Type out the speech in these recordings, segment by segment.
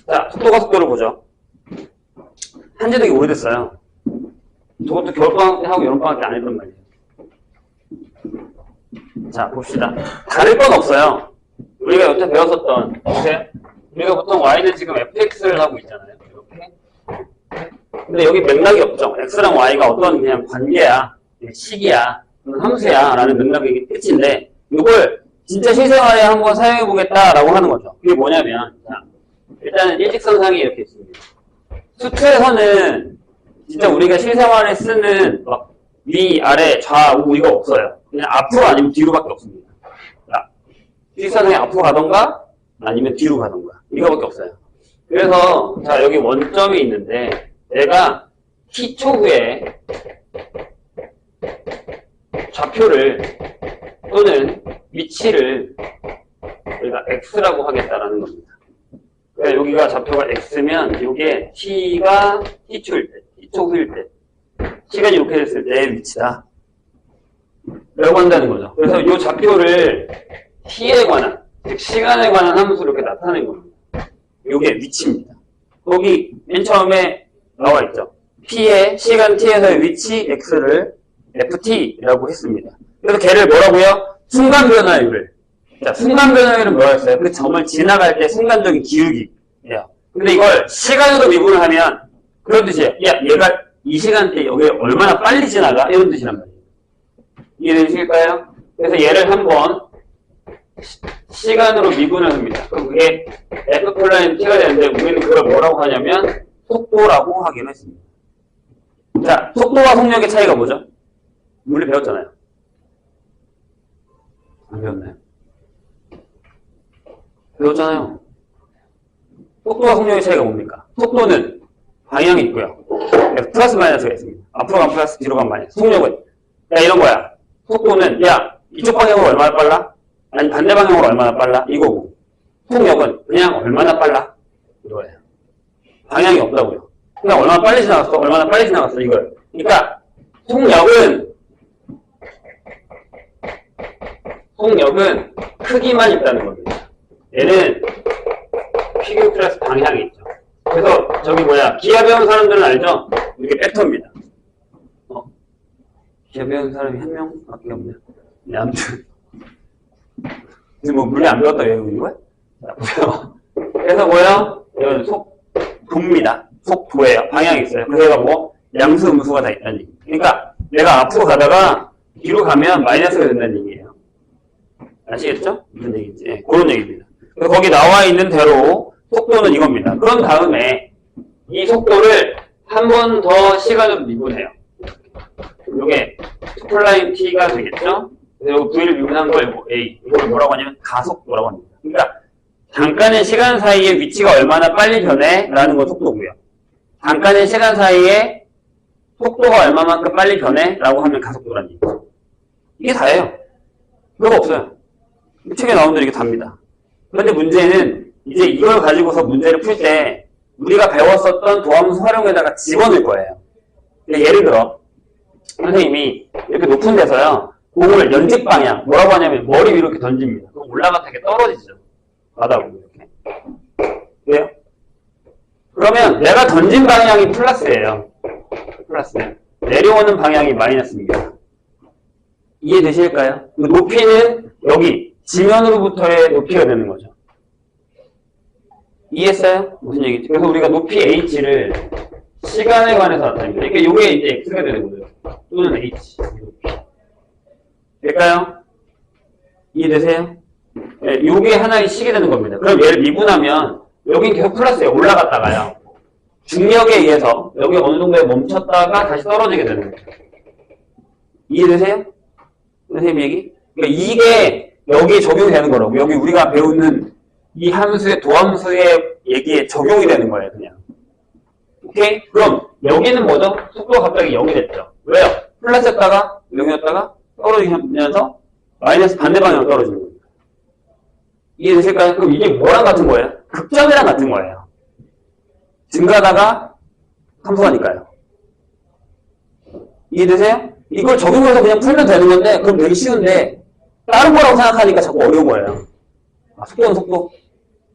자, 속도를 보죠. 한지 되게 오래됐어요. 저것도 겨울방학 때 하고 여름방학 때 안 했단 말이에요. 자, 봅시다. 다를 건 없어요. 우리가 여태 배웠었던, 보세요. 우리가 보통 y는 지금 fx를 하고 있잖아요. 이렇게. 근데 여기 맥락이 없죠. x랑 y가 어떤 그냥 관계야, 식이야, 함수야 라는 맥락이 끝인데 이걸 진짜 실생활에 한번 사용해 보겠다라고 하는 거죠. 그게 뭐냐면, 자, 일단은 일직선상이 이렇게 있습니다. 수트에서는 진짜 우리가 실생활에 쓰는 막 위, 아래, 좌우 이거 없어요. 그냥 앞으로 아니면 뒤로밖에 없습니다. 자, 일직선상에 앞으로 가던가 아니면 뒤로 가던가 이거밖에 없어요. 그래서 자, 여기 원점이 있는데 내가 t 초후에 좌표를 또는 위치를 우리가 x라고 하겠다라는 겁니다. 그러니까 여기가 좌표가 x면 이게 t가 t초일 때, t초후일 때 시간이 이렇게 됐을 때 위치다 라고 한다는 거죠. 그래서 이 좌표를 t에 관한, 즉 시간에 관한 함수로 이렇게 나타낸 겁니다. 이게 위치입니다. 거기 맨 처음에 나와 있죠. p의 시간 t에서의 위치 x를 ft라고 했습니다. 그래서 걔를 뭐라고요? 순간 변화율을. 자, 순간 변화율은 뭐였어요? 그 점을 지나갈 때 순간적인 기울기예요. 근데 이걸 시간으로 미분을 하면 그런 뜻이에요. 야, 얘가 이 시간대에 여기 얼마나 빨리 지나가? 이런 뜻이란 말이에요. 이해되실까요? 그래서 얘를 한번 시간으로 미분을 합니다. 그럼 그게 f 플라인 t가 되는데 우리는 그걸 뭐라고 하냐면 속도라고 하기로 했습니다. 자, 속도와 속력의 차이가 뭐죠? 물리 배웠잖아요. 안 배웠나요? 배웠잖아요. 속도와 속력의 차이가 뭡니까? 속도는 방향이 있고요. 플러스 마이너스가 있습니다. 앞으로 가면 플러스, 뒤로 가면 마이너스. 속력은 야, 이런 거야. 속도는 야, 이쪽 방향으로 얼마나 빨라? 아니 반대 방향으로 얼마나 빨라? 이거고. 속력은 그냥 얼마나 빨라? 이거예요. 방향이 없다고요. 그냥 얼마나 빨리 지나갔어? 얼마나 빨리 지나갔어? 이거예요. 그러니까 속력은 크기만 있다는 겁니다. 얘는 PQ 플러스 방향이 있죠. 그래서 저기 뭐야, 기아 배운 사람들은 알죠? 이게 벡터입니다. 기아 배운 사람이 한 명밖에 없네요. 네, 아무튼 근데 뭐 물리 안 배웠다 외우고 있는 거야? 자, 보세요. 그래서 뭐야? 이건 속도입니다. 속도예요. 방향이 있어요. 그래서 얘가 뭐 양수, 음수가 다 있다는 얘기. 그러니까 내가 앞으로 가다가 뒤로 가면 마이너스가 된다는 얘기예요. 아시겠죠? 무슨 얘기인지. 네, 그런 얘기입니다. 그래서 거기 나와 있는 대로 속도는 이겁니다. 그런 다음에 이 속도를 한 번 더 시간으로 미분해요. 이게 플라인 t가 되겠죠? 그래서 여기 v를 미분한 걸 a, 이걸 뭐라고 하냐면 가속도라고 합니다. 그러니까 잠깐의 시간 사이에 위치가 얼마나 빨리 변해? 라는 건 속도고요. 잠깐의 시간 사이에 속도가 얼마만큼 빨리 변해? 라고 하면 가속도라는 얘기죠. 이게 다예요. 별거 없어요. 책에 나오는 대로 이게 답니다. 그런데 문제는 이제 이걸 가지고서 문제를 풀 때 우리가 배웠었던 도함수 활용에다가 집어넣을 거예요. 근데 예를 들어 선생님이 이렇게 높은 데서요 공을 연직 방향 뭐라고 하냐면 머리 위로 이렇게 던집니다. 그럼 올라갔다 이렇게 떨어지죠. 바닥으로 이렇게. 왜요? 그러면 내가 던진 방향이 플러스예요. 플러스. 내려오는 방향이 마이너스입니다. 이해되실까요? 높이는 여기 지면으로부터의 높이가 되는 거죠. 이해했어요? 무슨 얘기지? 그래서 우리가 높이 h를 시간에 관해서 나타냅니다. 그러니까 이게 이제 x가 되는 거예요. 또는 h. 될까요? 이해되세요? 네, 이게 하나의 식이 되는 겁니다. 그럼 얘를 미분하면 여긴 계속 플러스예요. 올라갔다가요. 중력에 의해서 여기 어느 정도에 멈췄다가 다시 떨어지게 되는 거예요. 이해되세요? 선생님 얘기? 그러니까 이게 여기 적용이 되는 거라고. 여기 우리가 배우는 이 함수의 도함수의 얘기에 적용이 되는 거예요, 그냥. 오케이? 그럼 여기는 뭐죠? 속도가 갑자기 0이 됐죠. 왜요? 플러스였다가 0이었다가 떨어지면서 마이너스 반대 방향으로 떨어지는 겁니다. 이해되실까요? 그럼 이게 뭐랑 같은 거예요? 극점이랑 같은 거예요. 증가하다가 감소하니까요. 이해되세요? 이걸 적용해서 그냥 풀면 되는 건데 그럼 되게 쉬운데 다른 거라고 생각하니까 자꾸 어려운 거예요. 아, 속도는 속도.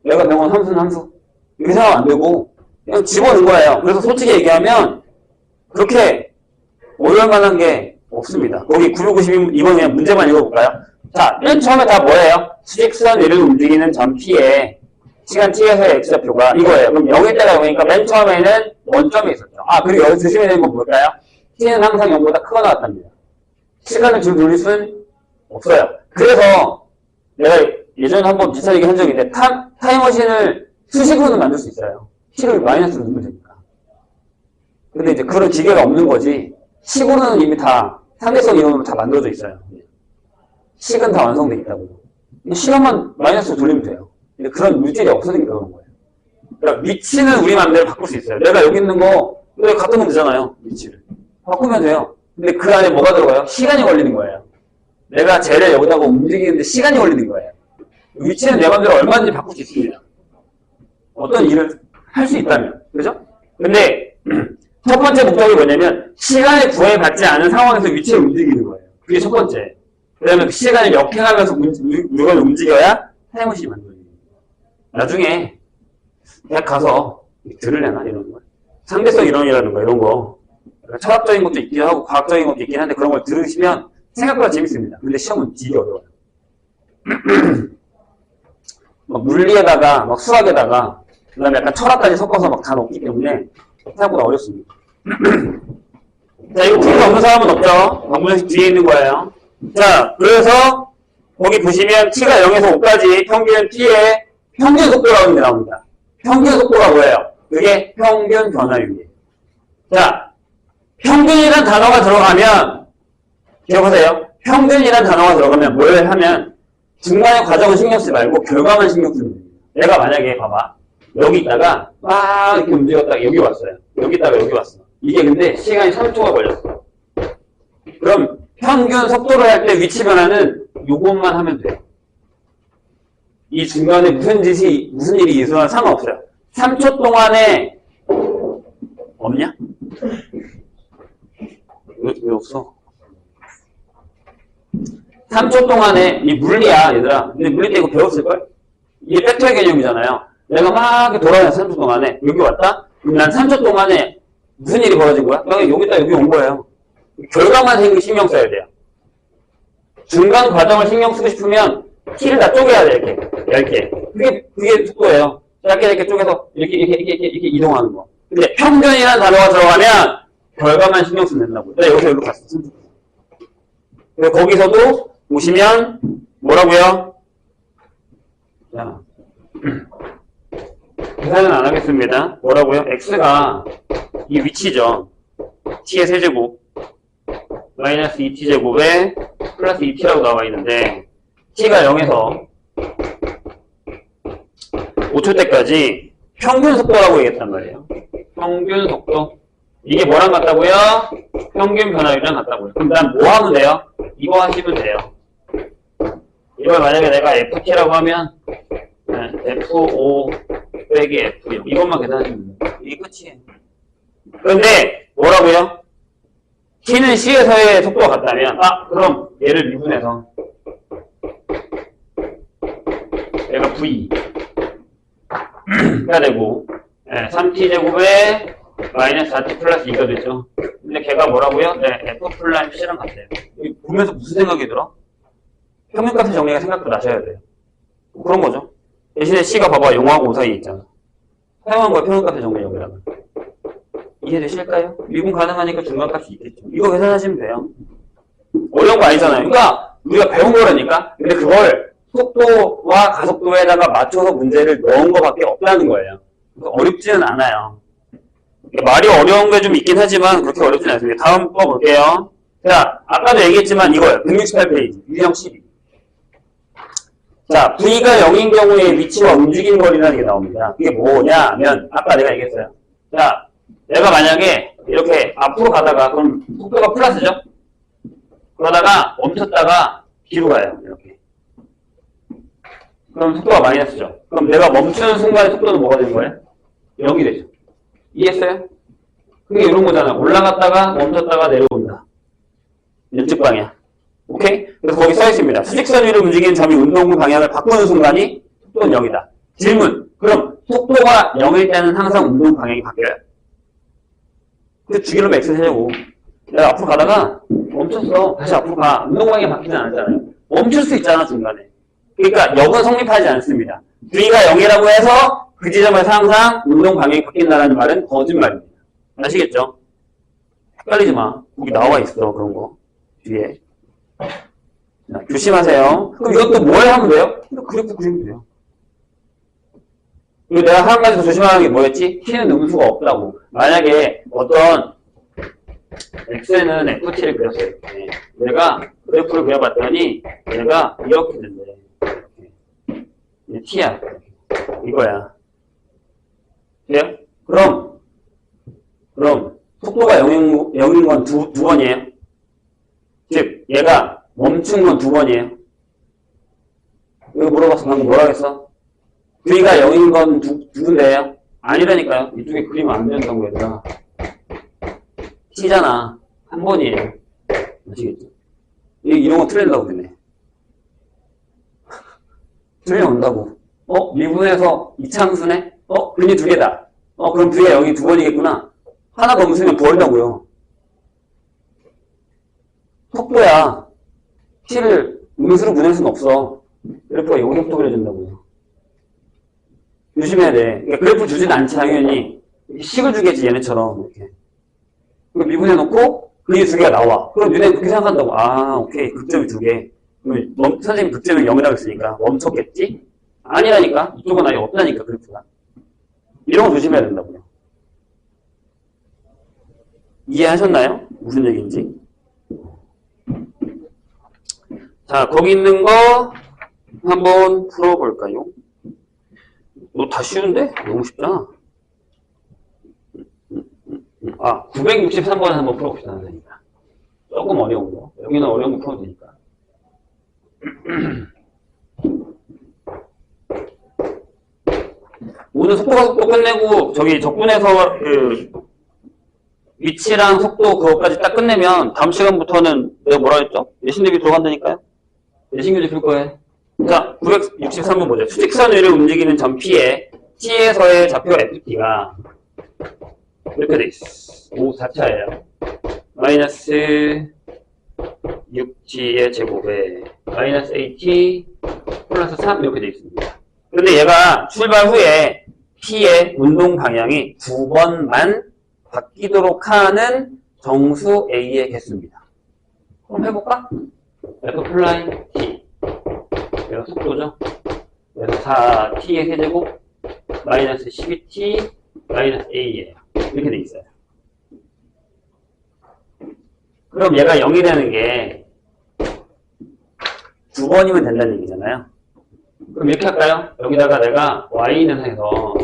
내가 배운 함수는 함수. 이렇게 생각하면 안 되고 그냥 집어넣은 거예요. 그래서 솔직히 얘기하면 그렇게 어려울 만한 게 없습니다. 거기 992번 그냥 문제만 읽어볼까요? 자, 맨 처음에 다 뭐예요? 수직선 위를 움직이는 점 P에 시간 T에서의 X좌표가 이거예요. 그럼 0일 때가 0이니까 맨 처음에는 원점이 있었죠. 아, 그리고 여기 조심해야 되는 건 뭘까요? T는 항상 0보다 크거나 같답니다. 시간을 줄 돌릴 수는 없어요. 그래서 내가 예전에 한번 비슷한 얘기 한 적이 있는데 타임머신을 수식으로는 만들 수 있어요. T를 마이너스로 넣으면 되니까. 근데 이제 그런 기계가 없는 거지. 식으로는 이미 다 상대성 이론으로 다 만들어져 있어요. 식은 다 완성돼 있다고. 시간만 마이너스로 돌리면 돼요. 근데 그런 물질이 없어지니까 그런 거예요. 그러니까 위치는 우리 마음대로 바꿀 수 있어요. 내가 여기 있는 거 여기 갖다 놓으면 되잖아요. 위치를. 바꾸면 돼요. 근데 그 안에 뭐가 들어가요? 시간이 걸리는 거예요. 내가 쟤를 여기다가 움직이는데 시간이 걸리는 거예요. 위치는 내 마음대로 얼마든지 바꿀 수 있습니다. 어떤 일을 할 수 있다면. 그죠? 근데 첫 번째 목적이 뭐냐면 시간에 구애받지 않은 상황에서 위치를 움직이는 거예요. 그게 첫 번째. 그다음에 그 시간을 역행하면서 물건을 움직여야 타임머신이 만들어져요. 나중에 대학 가서 들으려나 이런 거. 상대성 이론이라는 거 이런 거. 철학적인 것도 있긴 하고 과학적인 것도 있긴 한데 그런 걸 들으시면 생각보다 재밌습니다. 근데 시험은 되게 어려워요. 막 물리에다가 막 수학에다가 그다음에 약간 철학까지 섞어서 막 다 넣기 때문에 생각보다 어렵습니다. 자, 이거 풀이 없는 사람은 없죠? 방문식 뒤에 있는 거예요. 자, 그래서 거기 보시면 t가 0에서 5까지 평균 t의 평균 속도라고 나옵니다. 평균 속도가 뭐예요? 그게 평균 변화율이에요. 자, 평균이란 단어가 들어가면 기억하세요. 평균이란 단어가 들어가면 뭘 하면 중간의 과정은 신경 쓰지 말고 결과만 신경 쓰면 됩니다. 내가 만약에 봐봐. 여기 있다가 막 이렇게 움직였다가 여기 왔어요. 여기 있다가 여기 왔어. 이게 근데 시간이 3초가 걸렸어. 그럼 평균 속도를 할 때 위치 변화는 요것만 하면 돼요. 이 중간에 무슨 일이 있어도 상관없어요. 3초 동안에 없냐? 왜 없어? 3초 동안에 이 물리야 얘들아. 근데 물리 때 이거 배웠을걸? 이게 팩터의 개념이잖아요. 내가 막 돌아다녔어 3초 동안에 여기 왔다? 그럼 난 3초 동안에 무슨 일이 벌어진 거야? 여기다 여기 온 거예요. 결과만 신경 써야 돼요. 중간 과정을 신경 쓰고 싶으면 t를 다 쪼개야 돼 이렇게 얇게. 그게 속도예요. 얇게 쪼개서 이렇게 이동하는 거. 근데 평균이라는 단어가 들어가면 결과만 신경 쓰면 된다고. 내가 여기서 여기로 갔어. 그래서 거기서도 보시면 뭐라고요? 자, 계산은 안 하겠습니다. 뭐라고요? x가 이 위치죠. t의 세제곱 마이너스 2t제곱에 플러스 2t라고 나와 있는데 t가 0에서 5초 때까지 평균 속도라고 얘기했단 말이에요. 평균 속도. 이게 뭐랑 같다고요? 평균 변화율이랑 같다고요. 그럼 난 뭐 하면 돼요? 이거 하시면 돼요. 이걸 만약에 내가 ft라고 하면 f5 빼기 f6 이것만 계산하시면 돼요. 이게 끝이에요. 그런데 뭐라고요? t는 c에서의 속도가 같다면 그럼 얘를 미분해서 얘가 v 해야 되고 3t제곱에 마이너스 4t 플러스 2가 되죠. 근데 걔가 뭐라고요? f 플라임 c랑 같아요. 보면서 무슨 생각이 들어? 평균값의 정리가 생각도 나셔야 돼요. 그런 거죠. 대신에 c가 봐봐 0하고 5 사이에 있잖아. 사용한 거야 평균값의 정리력이라고. 이해되실까요? 미분 가능하니까 중간값이 있겠죠. 이거 계산하시면 돼요. 어려운 거 아니잖아요. 그러니까 우리가 배운 거라니까. 근데 그걸 속도와 가속도에다가 맞춰서 문제를 넣은 거밖에 없다는 거예요. 어렵지는 않아요. 말이 어려운 게 좀 있긴 하지만 그렇게 어렵지는 않습니다. 다음 거 볼게요. 자, 아까도 얘기했지만 이거예요. 168페이지. 유형 12. 자, V가 0인 경우에 위치와 움직이는 거리라는 게 나옵니다. 그게 뭐냐 하면 아까 내가 얘기했어요. 자, 내가 만약에 이렇게 앞으로 가다가 그럼 속도가 플러스죠? 그러다가 멈췄다가 뒤로 가요. 이렇게. 그럼 속도가 마이너스죠. 그럼 내가 멈추는 순간에 속도는 뭐가 되는 거예요? 0이 되죠. 이해했어요? 그게 이런 거잖아. 올라갔다가 멈췄다가 내려온다. 연측 방향. 오케이? 그래서 거기 써 있습니다. 수직선 위로 움직이는 점이 운동구 방향을 바꾸는 순간이 속도는 0이다. 질문. 그럼 속도가 속도가 0일 때는 항상 운동 방향이 바뀌어요. 근데 주기로 X 세제곱. 내가 앞으로 가다가 멈췄어. 다시 앞으로 가. 운동 방향이 바뀌진 않았잖아요. 멈출 수 있잖아, 중간에. 그러니까 0은 성립하지 않습니다. V가 0이라고 해서 그 지점에서 항상 운동 방향이 바뀐다는 말은 거짓말입니다. 아시겠죠? 헷갈리지 마. 거기 나와 있어, 그런 거. 뒤에. 자, 조심하세요. 그럼 이것도 뭘 하면 돼요? 그래프 그리면 돼요. 그리고 내가 한 가지 더 조심하는 게 뭐였지? T는 음수가 없다고. 만약에 어떤 X는 FT를 그렸어요. 이렇게. 내가 그래프를 그려봤더니 얘가 이렇게 된대. 이렇게. T야. 이거야. 돼요? 그럼 속도가 0인 건 두 번이에요. 즉 얘가 멈춘 건 두 번이에요. 이거 물어봤어. 방금 뭐라 했어? V가 0인 건 두 군데예요? 아니라니까요. 이쪽에 그리면 안 된다고 얘들아. T잖아. 한 번이에요. 아시겠죠? 이런 거 틀린다고 그러네. 틀려온다고. 미분해서 이차함수네? 근이 두 개다. 그럼 V가 0이 두 번이겠구나. 하나 더 음수면 버린다고요. 속도야. T를 음수로 보낼 수는 없어. 그래프가 여기서부터 그려진다고요. 조심해야 돼. 그러니까 그래프 주진 않지, 당연히. 식을 주겠지, 얘네처럼. 이렇게. 미분해놓고, 근이 두 개가 나와. 그럼 너네 그렇게 생각한다고. 아, 오케이. 극점이 두 개. 그럼 선생님 극점이 0이라고 했으니까 멈췄겠지? 아니라니까. 이쪽은 아예 없다니까, 그래프가. 이런 거 조심해야 된다고요. 이해하셨나요? 무슨 얘기인지? 자, 거기 있는 거 한번 풀어볼까요? 너 다 쉬운데? 너무 쉽잖아. 963번 한번 풀어봅시다, 선생님. 조금 어려운 거. 여기는 어려운 거 풀어도 되니까. 오늘 속도 끝내고, 저기 적분해서 위치랑 속도 그것까지 딱 끝내면 다음 시간부터는 내가 뭐라 했죠? 내신 대비 들어간다니까요? 내신 교재 풀 거예요. 자, 963번 보죠. 수직선 위를 움직이는 점 P에 T에서의 좌표 FT가 이렇게 돼 있어. 5, 4차예요. 마이너스 6T의 제곱에 마이너스 AT 플러스 3 이렇게 돼 있습니다. 근데 얘가 출발 후에 P의 운동 방향이 2번만 바뀌도록 하는 정수 A의 개수입니다. 그럼 해볼까? F 플라이 T. 그래서 속도죠. 그래서 4T의 세제곱 마이너스 12T 마이너스 A예요. 이렇게 돼 있어요. 그럼 얘가 0이 되는 게 2번이면 된다는 얘기잖아요. 그럼 이렇게 할까요? 여기다가 내가 Y는 해서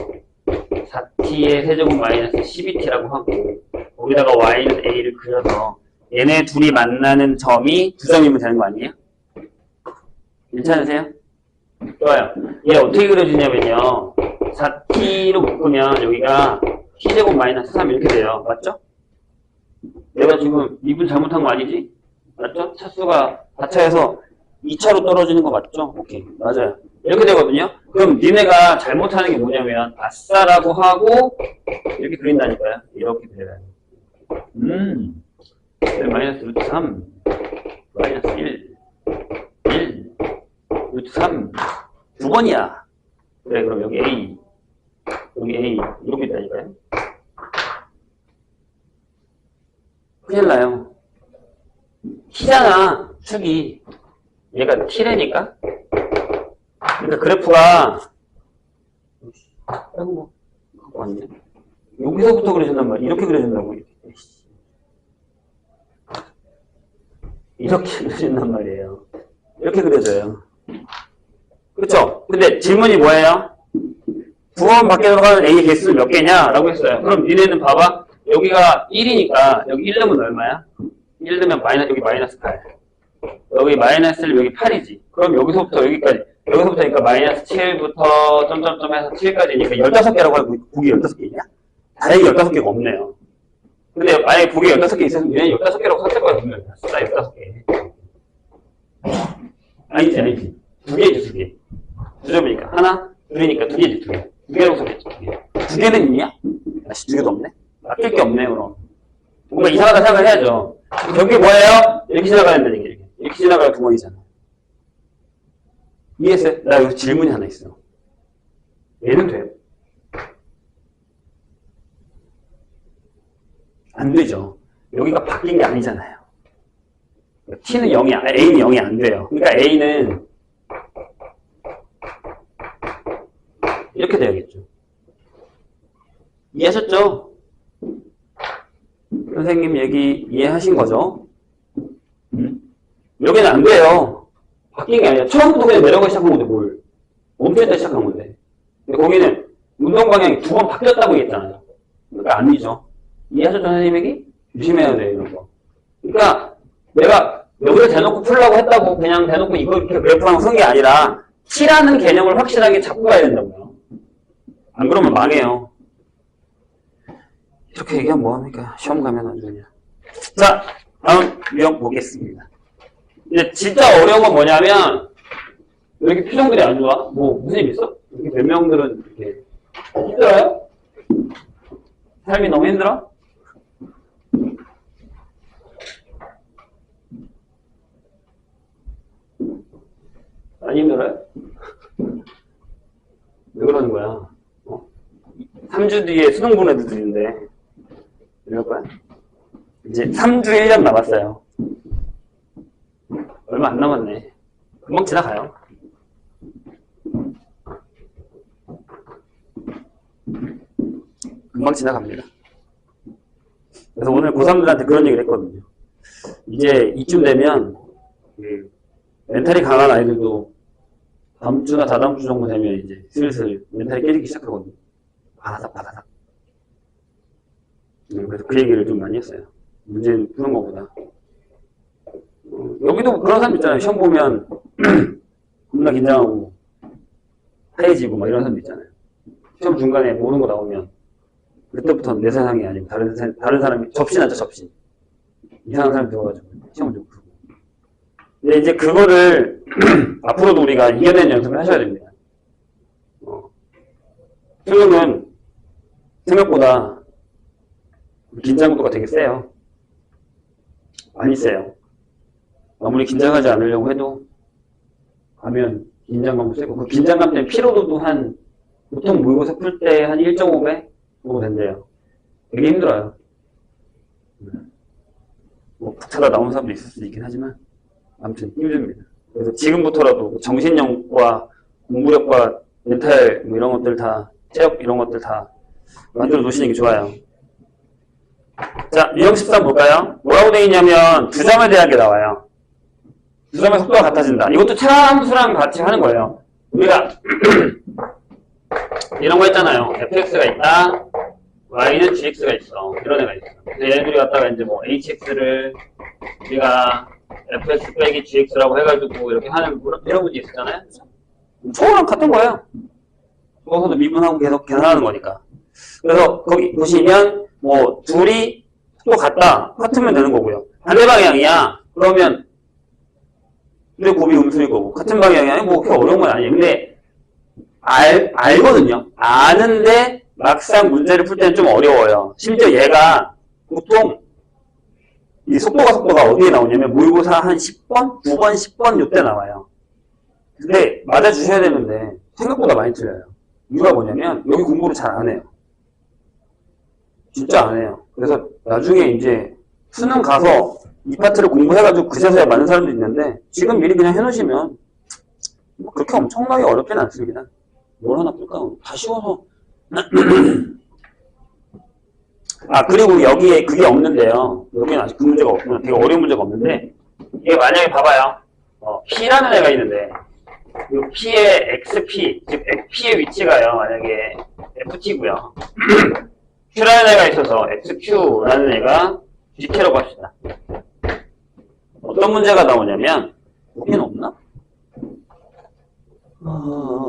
4T의 세제곱 마이너스 12T라고 하고 거기다가 Y는 A를 그려서 얘네 둘이 만나는 점이 2점이면 되는 거 아니에요? 괜찮으세요? 좋아요. 얘 어떻게 그려지냐면요. 4T로 묶으면 여기가 T제곱 마이너스 3 이렇게 돼요. 맞죠? 내가 지금 미분 잘못한 거 아니지? 맞죠? 차수가 4차에서 2차로 떨어지는 거 맞죠? 오케이. 맞아요. 이렇게 되거든요. 그럼 니네가 잘못하는 게 뭐냐면 아싸라고 하고 이렇게 그린다니까요. 이렇게 그려요. 마이너스 루트 3 마이너스 1 루트 3 2번이야. 그래, 그럼 여기 A 이렇게 있다니까요. 큰일 나요. T잖아, 축이. 얘가 T래니까. 그러니까 그래프가 아이고 갖고 왔네. 여기서부터 그려준단 말이야. 이렇게 그려준다고. 이렇게 그려준단 말이에요. 이렇게 그려져요. 그렇죠? 근데 질문이 뭐예요? 9번 밖에 들어가는 A의 개수는 몇 개냐? 라고 했어요. 그럼 니네는 봐봐. 여기가 1이니까 여기 1 넣으면 얼마야? 1 넣으면 여기 마이너스 8. 여기 마이너스 1, 여기 8이지. 그럼 여기서부터 여기까지. 여기서부터 그러니까 마이너스 7부터 점점점 해서 7까지니까 15개라고 하고 보기 15개 있냐? 다행히 15개가 없네요. 근데 만약에 보기 15개 있었으면 얘는 15개라고 샀을 거야, 분명히. 싸 15개. 아니지. 2개지, 2개. 2점이니까. 하나, 둘이니까 2개지, 2개. 2개라고 썼겠지, 2개. 두 개는 있냐? 아씨, 두 개도 없네? 아낄 게 없네, 그럼. 뭔가 이상하다 생각을 해야죠. 저게 뭐예요? 이렇게 지나가야 된다는 얘기. 이렇게 지나가야 구멍이잖아. 이해했어요? 나 여기서 질문이 하나 있어. 얘는 돼요? 안 되죠. 여기가 바뀐 게 아니잖아요. T는 0이, A는 0이 안 돼요. 그러니까 A는 이렇게 돼야겠죠. 이해하셨죠? 선생님 얘기 이해하신 거죠? 여기는 안 돼요. 바뀐 게 아니라 처음부터 그냥 내려가기 시작한 건데 뭘. 멈춰있다 시작한 건데. 근데 거기는 운동 방향이 두 번 바뀌었다고 했잖아요. 그러니까 아니죠. 이해하셨죠, 선생님 얘기? 조심해야 돼, 이런 거. 그러니까 내가 여기를 대놓고 풀라고 했다고 그냥 대놓고 이거 이렇게 그래프랑 쓴 게 아니라 T라는 개념을 확실하게 잡고 가야 된다고요. 안 그러면 망해요. 이렇게 얘기하면 뭐합니까? 시험 가면 아주 그냥. 자, 다음 유형 보겠습니다. 이제 진짜 어려운 건 뭐냐면 왜 이렇게 표정들이 안 좋아? 뭐 무슨 일 있어? 이렇게 몇 명들은 이렇게 힘들어요? 삶이 너무 힘들어? 안 힘들어요? 왜 그러는 거야? 3주 뒤에 수능 보는 애들도 있는데 이럴 거야? 이제 3주 1년 남았어요. 얼마 안 남았네. 금방 지나가요. 금방 지나갑니다. 그래서 오늘 고3들한테 그런 얘기를 했거든요. 이제 이쯤 되면 멘탈이 강한 아이들도 다음 주나 다다음 주 정도 되면 이제 슬슬 멘탈이 깨지기 시작하거든요. 바다닥. 그래서 그 얘기를 좀 많이 했어요. 문제는 푸는 것보다. 여기도 그런 사람 있잖아요. 시험 보면 겁나 긴장하고 하얘지고 막 이런 사람 있잖아요. 시험 중간에 모르는 거 나오면 그때부터는 내 세상이 아니고 다른 사람이 접신하죠, 접신. 이상한 사람이 들어가지고 시험을 좀 풀고. 근데 이제 그거를 앞으로도 우리가 이겨내는 연습을 하셔야 됩니다. 수능은 생각보다 긴장도가 되게 세요. 많이 세요. 아무리 긴장하지 않으려고 해도 가면 긴장감도 세고 그 긴장감 때문에 피로도도 한 보통 모의고사 풀 때 한 1.5배 정도 된대요. 되게 힘들어요. 뭐 북차다 나온 사람도 있을 수도 있긴 하지만 아무튼 힘듭니다. 그래서 지금부터라도 정신력과 공부력과 멘탈 뭐 이런 것들 다 체력 이런 것들 다 만들어 놓으시는 게 좋아요. 자, 유형 13 볼까요? 뭐라고 되어 있냐면 두 점에 대한 게 나와요. 두 점의 속도가 같아진다. 이것도 차함수랑 같이 하는 거예요. 우리가 이런 거 했잖아요. fx가 있다. y는 gx가 있어. 이런 애가 있어. 얘네들이 갖다가 이제 뭐 hx를 우리가 fx 빼기 gx라고 해가지고 이렇게 하는 이런 문제 있었잖아요. 초호랑 같은 거예요. 초호도 미분하고 계속 계산하는 거니까. 그래서 거기 보시면 뭐 둘이 속도 같으면 되는 거고요. 반대 방향이야. 그러면 근데 곱이 음수일 거고 같은 방향이야. 뭐 그렇게 어려운 건 아니에요. 근데 알거든요. 아는데 막상 문제를 풀 때는 좀 어려워요. 심지어 얘가 보통 이 속도가 어디에 나오냐면 모의고사 한 10번, 9번, 10번 요때 나와요. 근데 맞아주셔야 되는데 생각보다 많이 틀려요. 이유가 뭐냐면 여기 공부를 잘 안 해요. 진짜 안 해요. 그래서 나중에 이제 수능 가서 이 파트를 공부해가지고 그제서야 맞는 사람도 있는데 지금 미리 그냥 해놓으시면 뭐 그렇게 엄청나게 어렵지는 않습니다. 뭘 하나 풀까? 다 쉬워서. 아, 그리고 여기에 그게 없는데요. 여기는 아직 그 문제가 없구나. 되게 어려운 문제가 없는데 이게 만약에 봐봐요. P라는 애가 있는데 이 P의 XP, 즉 P의 위치가요. 만약에 FT고요. Q라는 애가 있어서 XQ라는 애가 GT라고 합시다. 어떤 문제가 나오냐면 여기는 없나?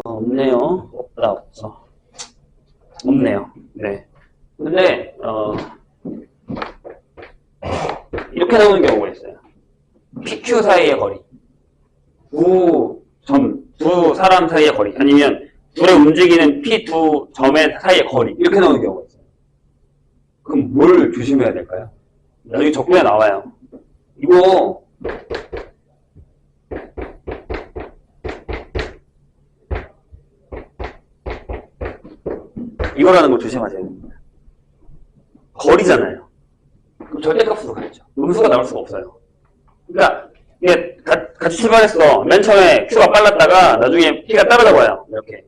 없네요. 없어. 없네요. 네. 근데 이렇게 나오는 경우가 있어요. PQ 사이의 거리, 두 사람 사이의 거리, 아니면 둘의 움직이는 P 두 점의 사이의 거리. 이렇게 나오는 경우가 있어요. 그럼 뭘 조심해야 될까요? 나중에 적분에 나와요. 이거 이거라는 걸 조심하셔야 됩니다. 거리잖아요. 그럼 절대값으로 가야죠. 음수가 나올 수가 없어요. 그러니까 이게 같이 출발했어. 맨 처음에 Q가 빨랐다가 나중에 P가 따라잡아요. 이렇게.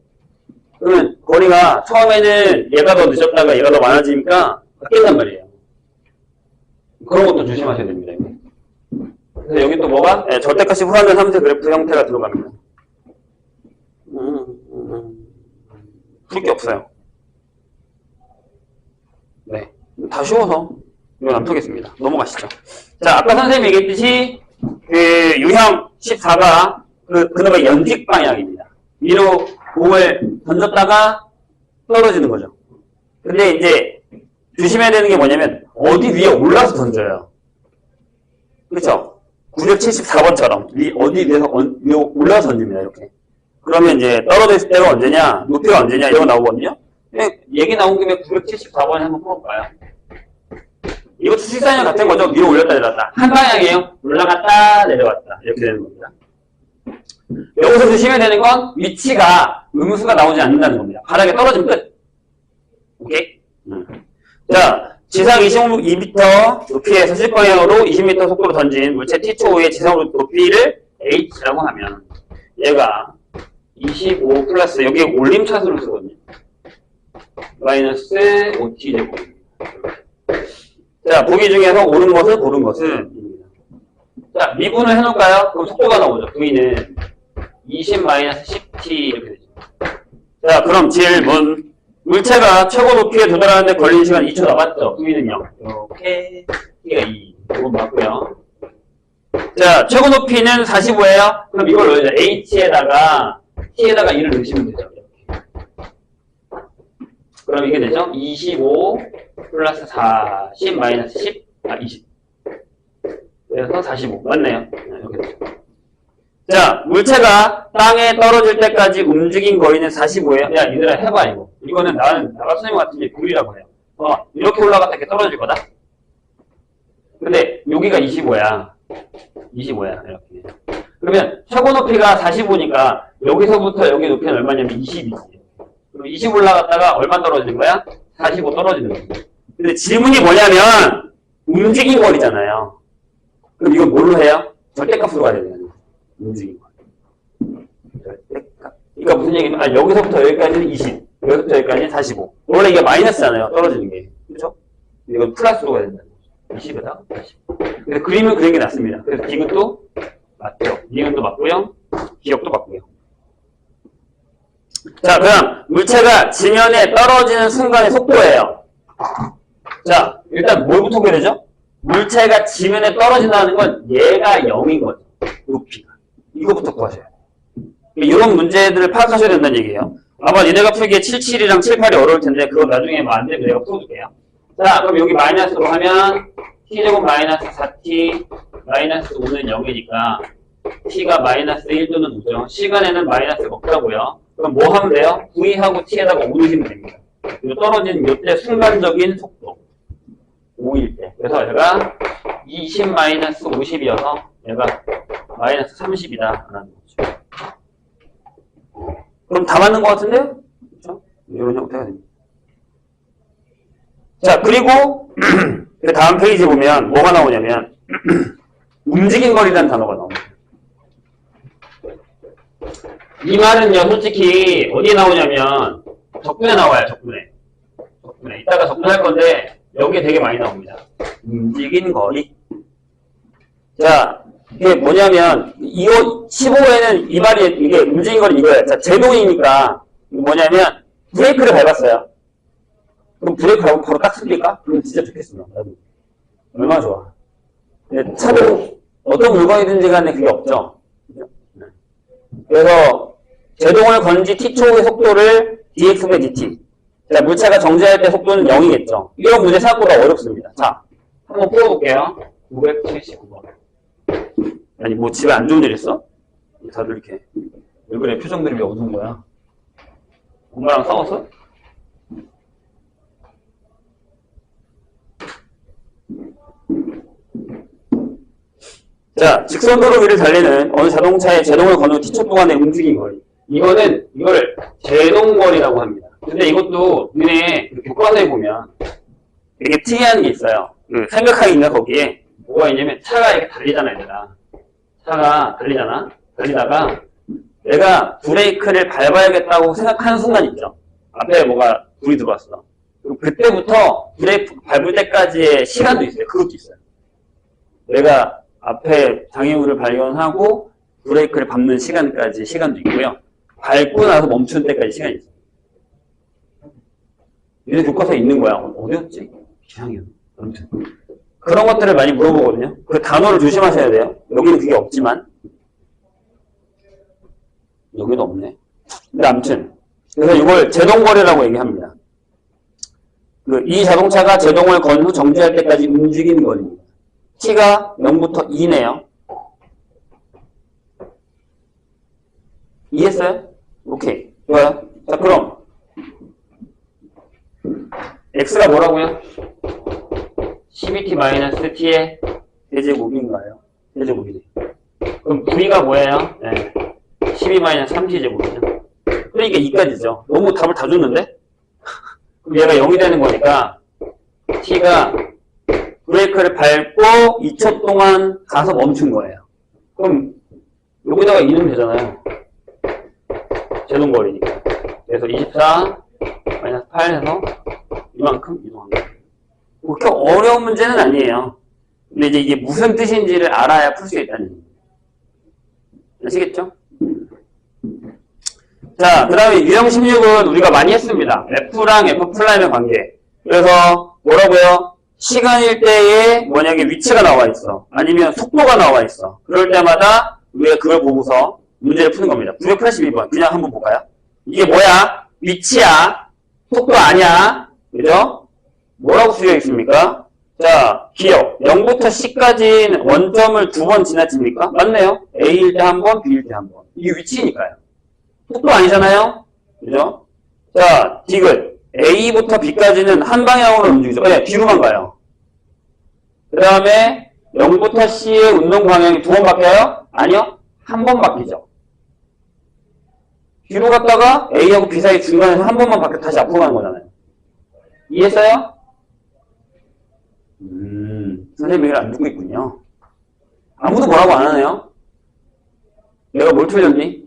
그러면 거리가 처음에는 얘가 더 늦었다가 얘가 더 많아지니까 바뀐단 말이에요. 그런 것도 조심하셔야 됩니다. 그래서 여기 또 뭐가? 네, 절대값이 후한된 3세 그래프 형태가 들어갑니다. 풀 게 없어요. 네. 다 쉬워서 이건 안 풀겠습니다. 넘어가시죠. 자, 아까 선생님이 얘기했듯이 그 유형 14가 그놈의 연직 방향입니다. 위로 공을 던졌다가 떨어지는 거죠. 근데 이제 조심해야 되는 게 뭐냐면 어디 위에 올라서 던져요. 그렇죠? 974번처럼 어디 위에서 위에 올라서 던집니다. 이렇게. 그러면 이제 떨어져 있을 때가 언제냐, 높이가 언제냐 이런 거 나오거든요. 얘기 나온 김에 974번에 한번 풀어볼까요? 이것도 실사형 같은 거죠. 위로 올렸다 내려왔다. 한 방향이에요. 올라갔다 내려왔다. 이렇게 되는 겁니다. 여기서 조심해야 되는 건 위치가 음수가 나오지 않는다는 겁니다. 바닥에 떨어지면 끝. 오케이? 자, 지상 22m 높이에서 실방향으로 20m 속도로 던진 물체 T2의 지상 높이를 H라고 하면 얘가 25 플러스 여기에 올림차수를 쓰거든요. 마이너스 5t 제곱입니다. 자, 보기 중에서 옳은 것은 고른 것은 자, 미분을 해놓을까요? 그럼 속도가 나오죠. V는 20-10t 이렇게 되죠. 자, 그럼 질문. 물체가 최고 높이에 도달하는데 걸리는 시간 2초 남았죠. V는 0. 이렇게 T가 2. 이건 맞고요. 자, 최고 높이는 45예요. 그럼 이걸 넣어야죠. H에다가 T에다가 2를 넣으시면 되죠. 그럼 이게 되죠? 25 플러스 40 마이너스 10, 20. 그래서 45. 맞네요. 이렇게 되죠. 자, 물체가 땅에 떨어질 때까지 움직인 거리는 45예요. 야, 얘들아, 해봐, 이거. 이거는 나가 선생님 같으면 9이라고 해요. 이렇게 올라갔다 이렇게 떨어질 거다? 근데 여기가 25야. 25야, 이렇게. 그러면 최고 높이가 45니까 여기서부터 여기 높이는 얼마냐면 20이지. 그럼 20 올라갔다가 얼마 떨어지는 거야? 45 떨어지는 거야. 근데 질문이 뭐냐면 움직인 거리잖아요. 그럼 이건 뭘로 해요? 절대값으로 가야 되는 거예요. 움직인 거리. 절대값. 그러니까 무슨 얘기냐면 여기서부터 여기까지는 20, 여기서부터 여기까지는 45. 원래 이게 마이너스잖아요. 떨어지는 게. 그렇죠? 이건 플러스로 가야 된다. 20에다 40. 그래서 그림을 그리는 게 낫습니다. 그래서 디귿도 맞죠. 니은도 맞고요. 기억도 맞고요. 자, 그럼 물체가 지면에 떨어지는 순간의 속도예요. 자, 일단 뭘부터 구해야 되죠? 물체가 지면에 떨어진다는 건 얘가 0인 거죠. 높이가. 이거부터 구하셔야 돼요. 이런 문제들을 파악하셔야 된다는 얘기예요. 아마 니네가 풀기에 77이랑 78이 어려울 텐데 그거 나중에 뭐 안 되면 내가 풀어줄게요. 자, 그럼 여기 마이너스로 하면 t제곱 마이너스 4t 마이너스 5는 0이니까 t가 마이너스 1 또는 5죠. 시간에는 마이너스가 없다고요. 그럼 뭐 하면 돼요? v하고 t에다가 5 넣으시면 됩니다. 그리고 떨어진 이때 순간적인 속도 5일 때. 그래서 얘가 20-50이어서 얘가 마이너스 30이다 라는 거죠. 그럼 다 맞는 것 같은데요? 그렇죠? 이런 형태가 됩니다. 자, 그리고 그 다음 페이지 보면 뭐가 나오냐면 움직인 거리라는 단어가 나옵니다. 이 말은요, 솔직히 어디에 나오냐면 적분에 나와요. 적분에. 이따가 적분할 건데 여기에 되게 많이 나옵니다. 움직인 거리. 자, 이게 뭐냐면 이거 15에는 이 말이 이게 움직인 거리 이거예요. 자, 제동이니까 뭐냐면 브레이크를 밟았어요. 그럼 브레이크 밟고 바로 딱 쓸릴까? 그럼 진짜 좋겠습니다. 얼마나 좋아. 차도 어떤 물건이든지 간에 그게 없죠. 그래서 제동을 건지 t초의 속도를 dx분의 dt. 자, 물체가 정지할 때 속도는 0이겠죠. 이런 문제 생각보다 어렵습니다. 자, 한번 풀어볼게요. 979번. 아니, 뭐 집에 안 좋은 일 있어? 다들 이렇게 얼굴에 표정들이 왜 어두운 거야? 엄마랑 싸웠어? 자, 직선도로 위를 달리는 어느 자동차의 제동을 거는 t초 동안의 움직임 거리. 이걸 제동거리라고 합니다. 근데 이것도 너네 교과서에 보면 되게 특이한 게 있어요. 생각하기인가 거기에 뭐가 있냐면 차가 이렇게 달리잖아, 얘들아. 차가 달리잖아. 달리다가 내가 브레이크를 밟아야겠다고 생각하는 순간 있죠. 앞에 뭐가 불이 들어왔어. 그때부터 브레이크 밟을 때까지의 시간도 있어요. 그것도 있어요. 내가 앞에 장애물을 발견하고 브레이크를 밟는 시간까지 시간도 있고요. 밟고 나서 멈춘 때까지 시간이 있어요. 얘네 교과서에 있는 거야. 어디였지? 기상이요. 아무튼 그런 것들을 많이 물어보거든요. 그 단어를 조심하셔야 돼요. 여기는 그게 없지만 여기도 없네. 근데 아무튼 그래서 이걸 제동거리라고 얘기합니다. 이 자동차가 제동을 건 후 정지할 때까지 움직이는 거리입니다. t가 0부터 2네요. 이해했어요? 오케이. 좋아요. 자, 그럼 x가 뭐라고요? 12t-t의 대제곱인가요? 대제곱이네. 그럼 v가 뭐예요? 네. 12-3t제곱이죠. 그러니까 2까지죠. 너무 답을 다 줬는데? 그럼 얘가 0이 되는 거니까 t가 브레이크를 밟고 2초 동안 가서 멈춘 거예요. 그럼 여기다가 2는 되잖아요. 제동거리니까. 그래서 24-8 해서 이만큼 이동한 거예요. 그렇게 어려운 문제는 아니에요. 근데 이제 이게 무슨 뜻인지를 알아야 풀 수 있다는 얘기예요. 아시겠죠? 자, 그 다음에 유형 16은 우리가 많이 했습니다. F랑 F'의 관계. 그래서 뭐라고요? 시간일 때에 만약에 위치가 나와 있어. 아니면 속도가 나와 있어. 그럴 때마다 우리가 그걸 보고서 문제를 푸는 겁니다. 982번. 그냥 한번 볼까요? 이게 뭐야? 위치야. 속도 아니야. 그죠? 뭐라고 쓰여 있습니까? 자, 기억. 0부터 C까지는 원점을 2번 지나칩니까? 맞네요. A일 때 한 번, B일 때 한 번. 이게 위치니까요. 속도 아니잖아요? 그죠? 자, 디귿. A부터 B까지는 한 방향으로 움직이죠. 네, 뒤로만 가요. 그 다음에 0부터 C의 운동 방향이 2번 바뀌어요? 아니요. 한 번 바뀌죠. 뒤로 갔다가 A하고 B 사이 중간에서 한 번만 바뀌어 다시 앞으로 가는 거잖아요. 이해했어요? 선생님이 이걸 안 듣고 있군요. 아무도 뭐라고 안 하네요. 내가 뭘 틀렸니?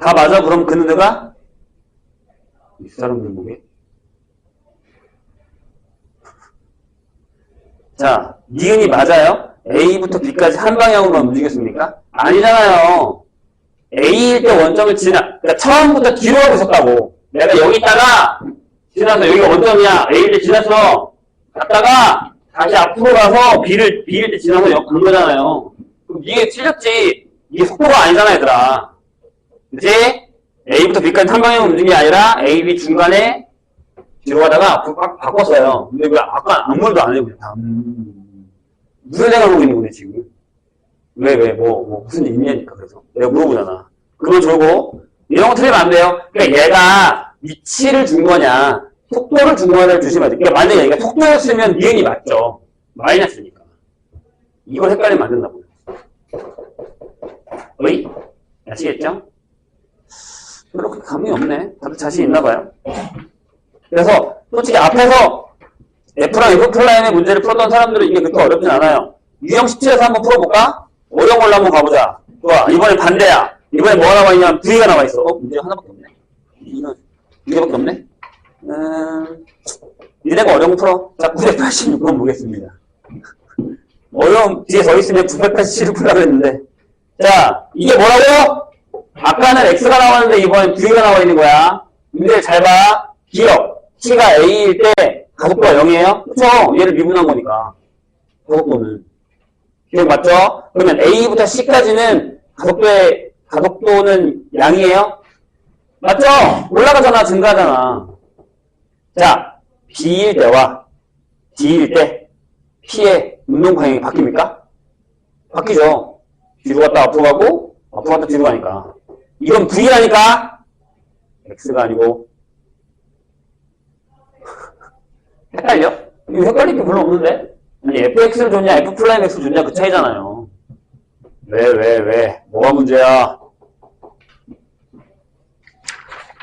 다 맞아? 그럼 그 누가? 이 사람들 보게. 자, 니은이 맞아요? A부터 B까지 한 방향으로 움직였습니까? 아니잖아요. A일 때 원점을 그러니까 처음부터 뒤로 가고 있었다고. 내가 여기 있다가 지나서 여기가 원점이야. A일 때 지나서 갔다가 다시 앞으로 가서 B일 때 지나서 간 거잖아요. 그럼 이게 틀렸지. 이게 속도가 아니잖아, 얘들아. 그치? A부터 B까지 한 방향으로 움직인 게 아니라 A, B 중간에 뒤로 가다가 바꿨어요. 근데 왜 아까 아무 말도 안 해요, 그냥 다. 무슨 생각을 하고 있는 거네, 지금. 무슨 의미냐니까, 그래서. 내가 물어보잖아. 그거 주고, 이런 거 틀리면 안 돼요. 그러니까 얘가 위치를 준 거냐, 속도를 준 거냐를 조심해야 돼. 그러니까 만약에 얘가 속도였으면 니은이 맞죠. 마이너스니까. 이걸 헷갈리면 안 된다고요. 어이? 아시겠죠? 그렇게 감이 없네. 다들 자신 있나 봐요. 그래서 솔직히 앞에서 F랑 F'의 문제를 풀었던 사람들은 이게 그렇게 어렵진 않아요. 유형 17에서 한번 풀어볼까? 어려운 걸로 한번 가보자. 좋아. 이번엔 반대야. 이번엔 뭐가 나와 있냐면 V가 나와 있어. 문제가 하나밖에 없네. 이거밖에 없네. 니네가 어려운 거 풀어. 자, 986번 보겠습니다. 어려운 뒤에 서 있으면 987을 풀려고 했는데. 자, 이게 뭐라고? 아까는 X가 나왔는데 이번엔 V가 나와 있는 거야. 문제를 잘 봐. 기억. T가 A일 때 가속도가 0이에요? 그쵸? 얘를 미분한 거니까. 가속도는. 기억 맞죠? 그러면 A부터 C까지는 가속도는 양이에요? 맞죠? 올라가잖아, 증가하잖아. 자, B일 때와 D일 때 P의 운동 방향이 바뀝니까? 바뀌죠. 뒤로 갔다 앞으로 가고, 앞으로 갔다 뒤로 가니까. 이건 V라니까 X가 아니고 헷갈려? 이거 헷갈릴 게 별로 없는데? 아니 fx를 줬냐 f 플라임 x를 줬냐 그 차이잖아요. 왜? 뭐가 문제야?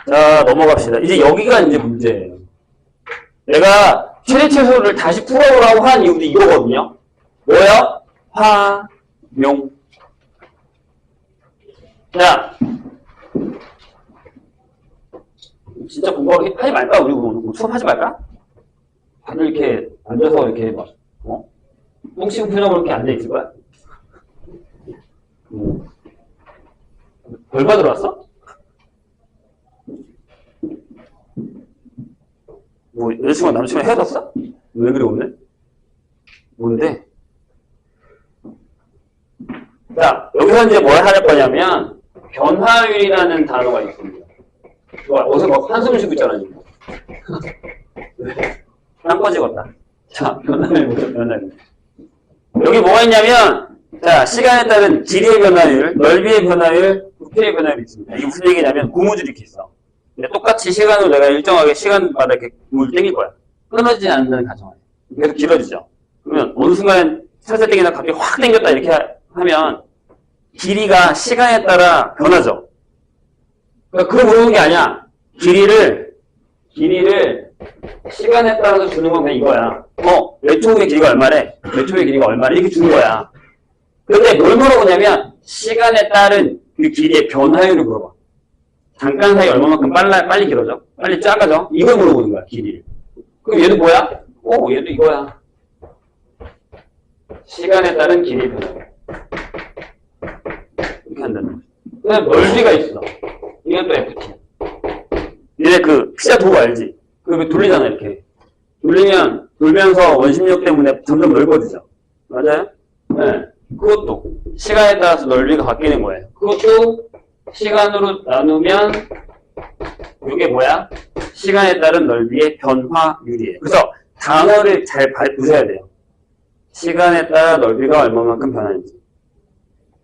자 넘어갑시다. 이제 여기가 이제 문제예요. 내가 최대치수를 다시 풀어보라고 한 이유도 이거거든요. 뭐야? 화용. 자 진짜 공부하기 하지 말까? 우리 오늘 수업하지 말까? 다들 이렇게 앉아서 이렇게 막 똥치고 표정으로 이렇게 앉아있을 거야? 벌 받으러 왔어? 뭐 여자친구가 남자친구랑 헤어졌어? 왜 그래 오늘? 뭔데? 자 여기서 이제 뭘 하실 거냐면 변화율이라는 단어가 있습니다. 어디서 막 한숨을 쉬고 있잖아 지금. 땀 꺼지겠다. 자 변화율 뭐죠? 변화율. 여기 뭐가 있냐면 자 시간에 따른 길이의 변화율, 넓이의 변화율, 부피의 변화율이 있습니다. 이게 무슨 얘기냐면 고무줄이 이렇게 있어. 근데 똑같이 시간으로 내가 일정하게 시간마다 이렇게 고무를 당길 거야. 끊어지지 않는다는 가정하에. 계속 길어지죠. 그러면 어느 순간 살살 당기다 갑자기 확 당겼다 이렇게 하면 길이가 시간에 따라 변하죠. 그러니까 그걸 모르는 게 아니야. 길이를 시간에 따라서 주는 건 그냥 이거야. 몇 초의 길이가 얼마래? 몇 초의 길이가 얼마래? 이렇게 주는 거야. 근데 뭘 물어보냐면 시간에 따른 그 길이의 변화율을 물어봐. 잠깐 사이 얼마만큼 빨리 길어져? 빨리 작아져? 이걸 물어보는 거야, 길이를. 그럼 얘도 뭐야? 얘도 이거야. 시간에 따른 길이 변화율. 이렇게 한다는 거야. 그 다음 넓이가 있어. 이건 또 FT. 얘네 그 피자 도구 알지? 그거 돌리잖아 이렇게. 돌면서 원심력 때문에 점점 넓어지죠. 맞아요? 네. 그것도 시간에 따라서 넓이가 바뀌는 거예요. 그것도 시간으로 나누면 이게 뭐야? 시간에 따른 넓이의 변화율이에요. 그래서 단어를 잘 보셔야 돼요. 시간에 따라 넓이가 얼마만큼 변하는지.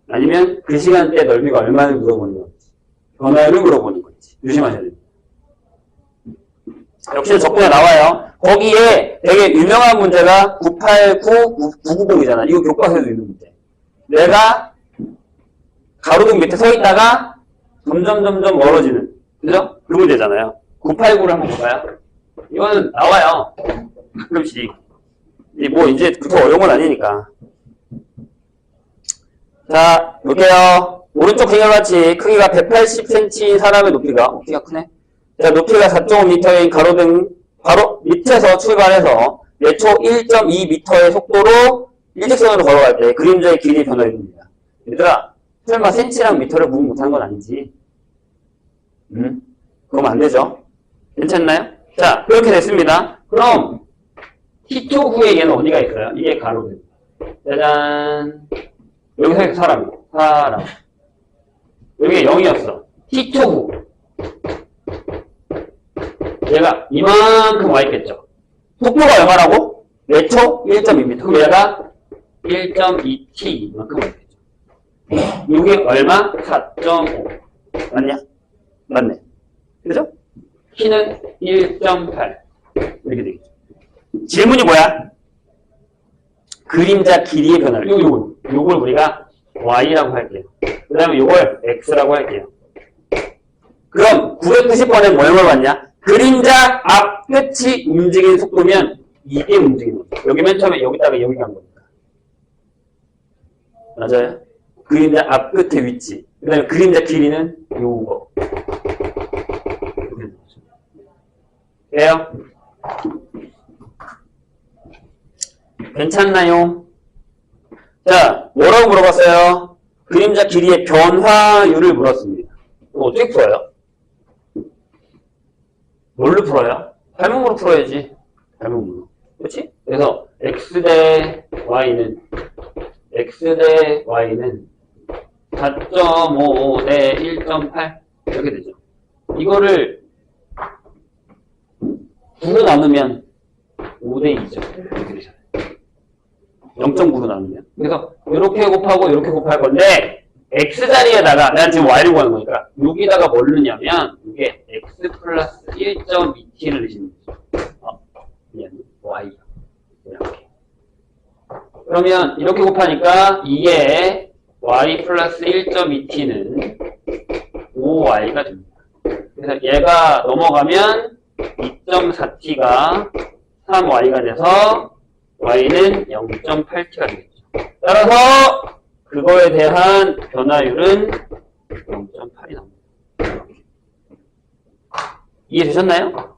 아니면 그 시간대 넓이가 얼마를 물어보는 건지. 변화율을 물어보는 건지. 조심하셔야 됩니다. 역시 적분에 나와요. 거기에 되게 유명한 문제가 989, 990이잖아. 이거 교과서에도 있는 문제. 내가 가로등 밑에 서 있다가 점점 멀어지는. 그죠? 그 문제잖아요. 989를 한번 볼까요? 이거는 나와요. 가끔씩. 뭐 이제 그렇게 어려운 건 아니니까. 자, 볼게요. 오른쪽 그림과 같이 크기가 180cm인 사람의 높이가 크네. 자, 높이가 4.5m인 가로등 바로 밑에서 출발해서 매초 1.2m의 속도로 일직선으로 걸어갈 때 그림자의 길이 변화율입니다. 얘들아, 설마 cm랑 미터를 구분 못하는 건 아니지? 그러면 안 되죠. 괜찮나요? 자, 그렇게 됐습니다. 그럼 T초 후에 얘는 어디가 있어요? 이게 가로등. 짜잔. 여기서 사람. 여기가 0이었어. T초 후. 얘가 이만큼 와 있겠죠. 속도가 얼마라고? 매초 1.2m. 그럼 얘가 1.2t 이만큼 와 있겠죠. 이게 얼마? 4.5. 맞냐? 맞네. 그죠? 키는 1.8. 이렇게 되겠죠. 질문이 뭐야? 그림자 길이의 변화를. 요걸 우리가 y라고 할게요. 그 다음에 요걸 x라고 할게요. 그럼 990번에 뭘 봤냐? 그림자 앞 끝이 움직이는 속도면 이게 움직이는 거죠. 여기 맨 처음에 여기다가 여기 간 거니까. 맞아요? 그림자 앞 끝의 위치. 그 다음에 그림자 길이는 요거. 돼요? 괜찮나요? 자, 뭐라고 물어봤어요? 그림자 길이의 변화율을 물었습니다. 그럼 어떻게 풀어요? 뭘로 풀어요? 닮음으로 풀어야지. 닮음으로. 그렇지? 그래서 x 대 y는 4.5 대 1.8 이렇게 되죠. 이거를 9로 나누면 5대 2죠. 이렇게 되잖아요. 0.9로 나누면. 그래서 이렇게 곱하고 이렇게 곱할 건데 x자리에다가, 내가 지금 y를 구하는 거니까, 여기다가 뭘 넣냐면, 이게 x 플러스 1.2t를 넣으시면 되죠. 미안, y. 이렇게. 그러면, 이렇게 곱하니까, 이게 y 플러스 1.2t는 5y가 됩니다. 그래서 얘가 넘어가면, 2.4t가 3y가 돼서, y는 0.8t가 되겠죠. 따라서, 그거에 대한 변화율은 0.8이 나옵니다. 이해되셨나요?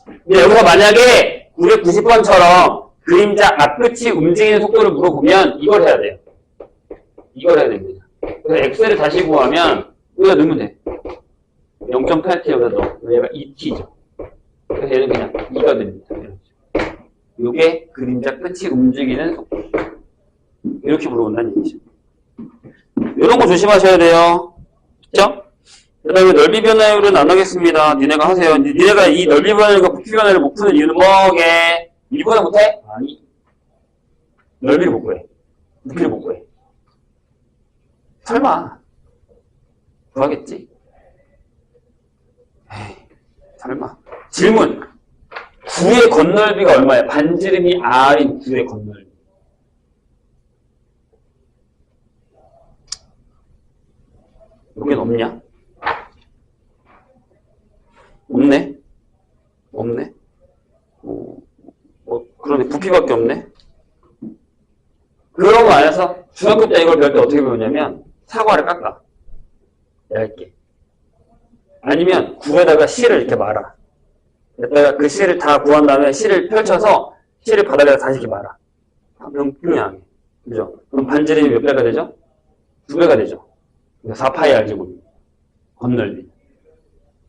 근데 여기서 만약에 990번처럼 그림자 앞끝이 움직이는 속도를 물어보면 이걸 해야 돼요. 이걸 해야 됩니다. 그래서 x를 다시 구하면 여기다 넣으면 돼. 0.8t 여기다 넣어. 얘가 2t죠. 그래서 얘는 그냥 2가 됩니다. 이게 그림자 끝이 움직이는 속도. 이렇게 물어본다는 얘기죠. 이런 거 조심하셔야 돼요. 그죠? 그 다음에 넓이 변화율은 안 하겠습니다. 니네가 하세요. 니네가 이 넓이 변화율과 부피 변화율을 못 푸는 이유는 뭐게? 이거나 못해? 아니. 넓이를 못 구해. 부피를 못 구해. 설마. 구하겠지? 에이, 설마. 질문. 9의 건널비가 얼마예요? 반지름이 R인 9의 건널비. 여긴 없냐? 없네? 없네? 그러네. 부피밖에 없네? 그런 거 안에서 중학교 때 이걸 배울 때 어떻게 배우냐면 사과를 깎아. 얇게. 아니면 굴에다가 실을 이렇게 말아. 내가 그 실을 다 구한 다음에 실을 펼쳐서 실을 바닥에다 다시 이렇게 말아. 평평하게. 그죠? 그럼 반지름이 몇 배가 되죠? 2배가 되죠. 4파이 알제곱. 건널비.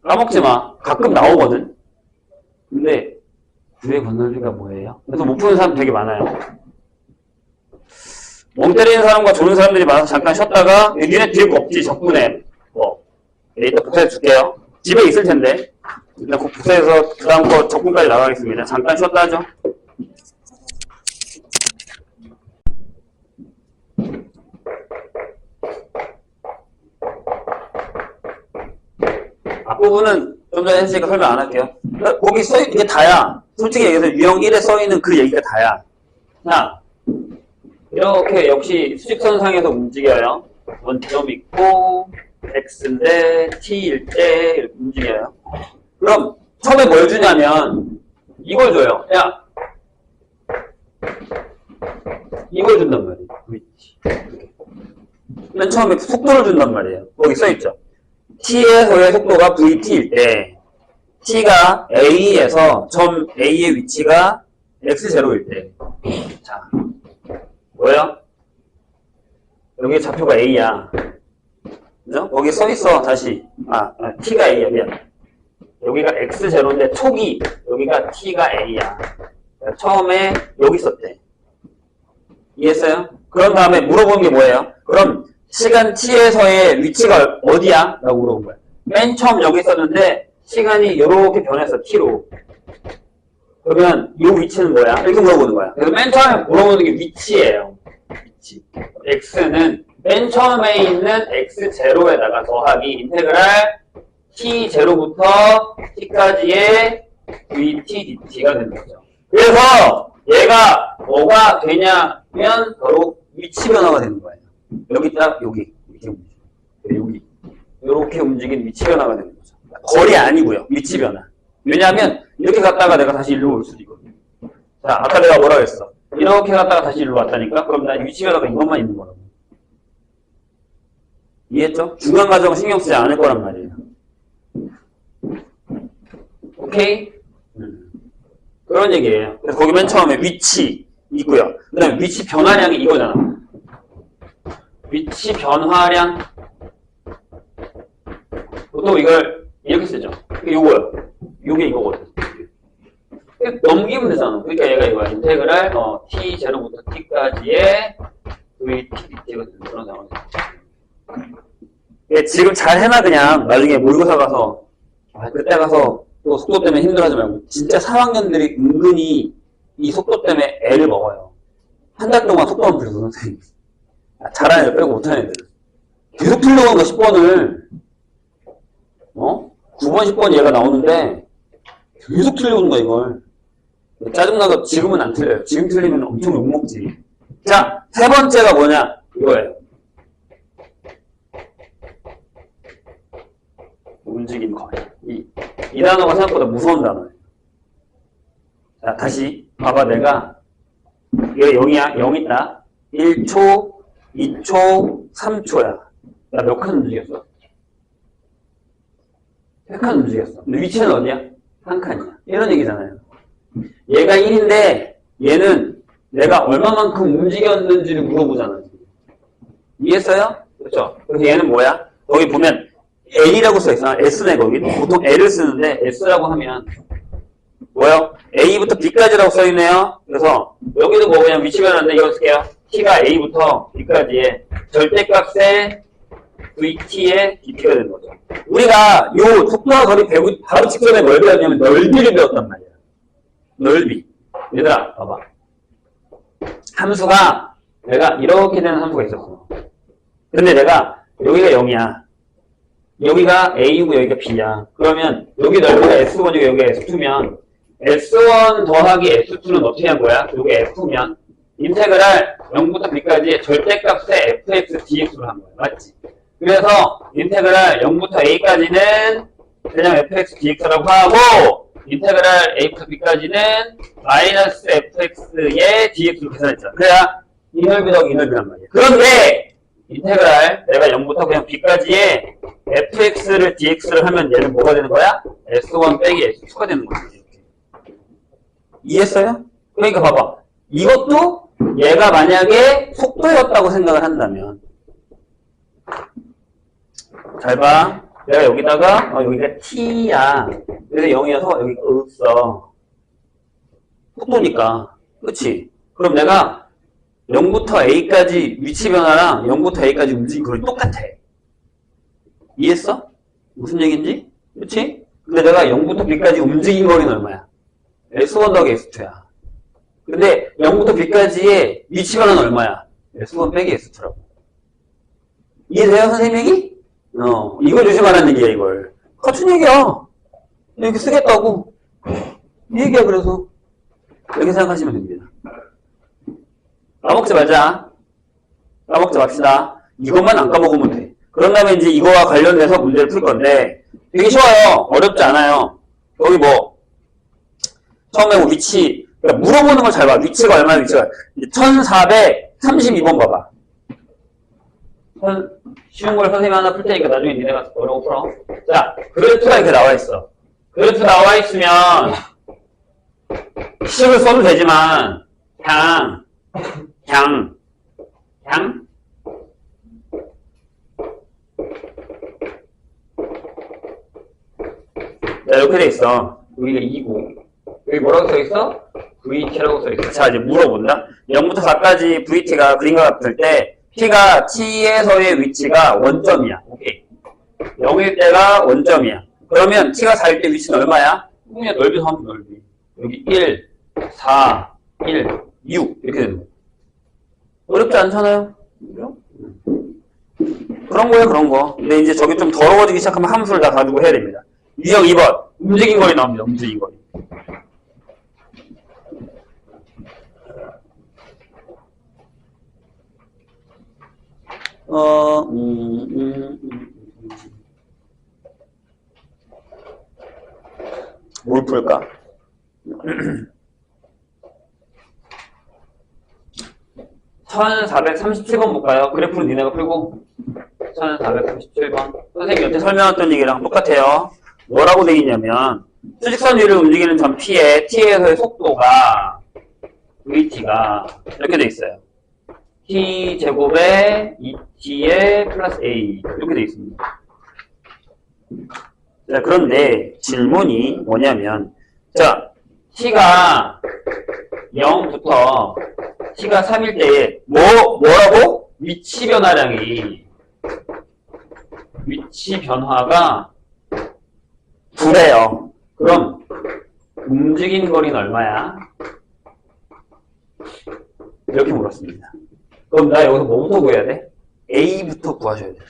까먹지 마. 가끔 나오거든. 근데 9의 건널비가 뭐예요? 그래서 못 푸는 사람 되게 많아요. 멍 때리는 사람과 조는 사람들이 많아서 잠깐 쉬었다가 니네 뒤에 거 없지? 적분해. 이따 복사해 줄게요. 집에 있을 텐데. 일단 복사해서 그 다음 거 적분까지 나가겠습니다. 잠깐 쉬었다 하죠. 앞부분은 좀 전에 했으니까 설명 안 할게요. 거기 이게 다야. 솔직히 얘기해서 유형 1에 써있는 그 얘기가 다야. 자, 이렇게 역시 수직선상에서 움직여요. 원점 있고, x인데, t일 때, 이렇게 움직여요. 그럼, 처음에 뭘 주냐면, 이걸 줘요. 야! 이걸 준단 말이에요. 이렇게. 맨 처음에 속도를 준단 말이에요. 거기 써있죠. t에서의 속도가 vt일 때 t가 a에서 점 a의 위치가 x0일 때 자, 뭐야? 여기 좌표가 a야. 그죠? 거기 써있어. 다시 t가 a야. 미안. 여기가 x0인데 초기 여기가 t가 a야. 처음에 여기 있었대. 이해했어요? 그런 다음에 물어보는 게 뭐예요? 그럼 시간 t에서의 위치가 어디야? 라고 물어본 거야. 맨 처음 여기 있었는데 시간이 이렇게 변했어. t로. 그러면 이 위치는 뭐야? 이렇게 물어보는 거야. 그래서 맨 처음에 물어보는 게 위치예요. 위치. x는 맨 처음에 있는 x0에다가 더하기 인테그랄 t0부터 t까지의 vt dt가 되는 거죠. 그래서 얘가 뭐가 되냐면 바로 위치 변화가 되는 거예요. 여기 딱 여기 이렇게 여기 이렇게 움직인 위치 변화가 되는 거죠. 거리 아니고요. 위치 변화. 왜냐하면 이렇게 갔다가 내가 다시 일로 올 수도 있거든요. 자, 아까 내가 뭐라 그랬어? 이렇게 갔다가 다시 일로 왔다니까? 그럼 나 위치 변화가 이것만 있는 거라고. 이해했죠? 중간 과정은 신경 쓰지 않을 거란 말이에요. 오케이? 그런 얘기예요. 그래서 거기 맨 처음에 위치 있고요. 그 다음에 위치 변화량이 이거잖아. 위치 변화량. 보통 이걸 이렇게 쓰죠. 요거요. 요게 이거거든. 넘기면 되잖아. 그러니까 얘가 이거야. 인테그랄 t0부터 t까지의 vt dt가 되는 그런 상황이죠. 지금 잘 해놔 그냥. 나중에 모의고사 가서 그때 가서 또 속도 때문에 힘들어하지 말고. 진짜 3학년들이 은근히 이 속도 때문에 애를 먹어요. 한 달 동안 속도만 부려서 선생님. 잘하는 애들 빼고 못하는 애들. 계속 틀려오는 거 10번을. 9번, 10번 얘가 나오는데 계속 틀려오는 거야, 이걸. 짜증나서 지금은 안 틀려요. 지금 틀리면 엄청 욕먹지. 자, 세 번째가 뭐냐? 이거예요. 움직인 거리. 이 단어가 생각보다 무서운 단어예요. 자, 다시 봐봐. 내가 이거 0이야. 0 있다. 1초, 2초, 3초야. 나 몇 칸 움직였어? 3칸 움직였어. 근데 위치는 어디야? 한 칸이야. 이런 얘기잖아요. 얘가 1인데 얘는 내가 얼마만큼 움직였는지를 물어보잖아. 이해했어요? 그렇죠? 그래서 얘는 뭐야? 거기 보면 A라고 써있어. S네 거기. 보통 L을 쓰는데 S라고 하면 뭐요? A부터 B까지라고 써있네요. 그래서 여기도 뭐 그냥 위치 변하는데 이거 쓸게요. T가 A부터 B까지의 절대값의 VT의 DP가 되는 거죠. 우리가 요 속도와 거리 배우기 바로 직전에 뭘 배웠냐면 넓이를 배웠단 말이야. 넓이. 얘들아, 봐봐. 함수가 내가 이렇게 되는 함수가 있었어. 근데 내가 여기가 0이야. 여기가 A고 여기가 B야. 그러면 여기 넓이가 S1이고 여기가 S2면 S1 더하기 S2는 어떻게 한 거야? 여기 F2면 인테그랄 0부터 B까지의 절대값의 fx dx로 한 거야. 맞지? 그래서 인테그랄 0부터 A까지는 그냥 fx dx라고 하고 인테그랄 A부터 B까지는 마이너스 fx의 dx로 계산했잖아. 그래야 이 넓이 더하기 이 넓이란 말이야. 그런데 인테그랄 내가 0부터 그냥 B까지의 fx를 dx를 하면 얘는 뭐가 되는 거야? s1 빼기 s2가 되는 거지. 이렇게. 이해했어요? 그러니까 봐봐. 이것도 얘가 만약에 속도였다고 생각을 한다면 잘 봐. 내가 여기다가 여기가 t야. 그래서 0이어서 여기가 없어. 속도니까. 그치? 그럼 내가 0부터 A까지 위치 변화랑 0부터 A까지 움직인 거리 똑같아. 이해했어? 무슨 얘기인지? 그치? 근데 내가 0부터 B까지 움직인 거리는 얼마야? S1 더하기 S2야. 근데 0부터 B까지의 위치 변화는 얼마야? S1 빼기 S2라고. 이해돼요, 선생님 얘기? 이걸 조심하라는 얘기야, 이걸. 같은 얘기야. 이렇게 쓰겠다고. 이 얘기야, 그래서. 이렇게 생각하시면 됩니다. 까먹지 말자. 까먹지 맙시다. 이것만 안 까먹으면 돼. 그런 다음에 이제 이거와 관련돼서 문제를 풀 건데, 되게 쉬워요. 어렵지 않아요. 여기 뭐, 처음에 뭐 위치, 그러니까 물어보는 걸 잘 봐. 위치가 얼마나 위치가. 1432번 봐봐. 쉬운 걸 선생님이 하나 풀 테니까 나중에 니네가 어려운 거 풀어. 자, 그래프가 이렇게 나와 있어. 그래프 나와 있으면, 식을 써도 되지만, 자, 이렇게 돼 있어. 여기가 2고. 여기 뭐라고 써 있어? VT라고 써 있어. 자, 이제 물어본다. 0부터 4까지 VT가 그림과 같을 때, T가 T에서의 위치가 원점이야. 오케이. 0일 때가 원점이야. 그러면 T가 4일 때 위치는 얼마야? 그냥 넓이 더하면 넓이. 여기 1, 4, 1, 6 이렇게 되는 거야. 어렵지 않잖아요? 그런 거예요, 그런 거. 근데 이제 저기 좀 더러워지기 시작하면 함수를 다 가지고 해야 됩니다. 유형 2번. 움직인 거리 나옵니다. 움직인 거리. 뭘 풀까? 1437번 볼까요? 그래프는 니네가 풀고 1437번 선생님이 여태 설명했던 얘기랑 똑같아요. 뭐라고 돼 있냐면 수직선 위를 움직이는 점 P에 T에서의 속도가 VT가 이렇게 돼 있어요. T제곱에 2T에 플러스 A 이렇게 돼 있습니다. 자, 그런데 질문이 뭐냐면 자, T가 0부터 T가 3일 때에 뭐라고? 위치 변화가 2래요. 그럼 움직인 거리는 얼마야? 이렇게 물었습니다. 그럼 나 여기서 뭐부터 구해야 돼? A부터 구하셔야 돼요.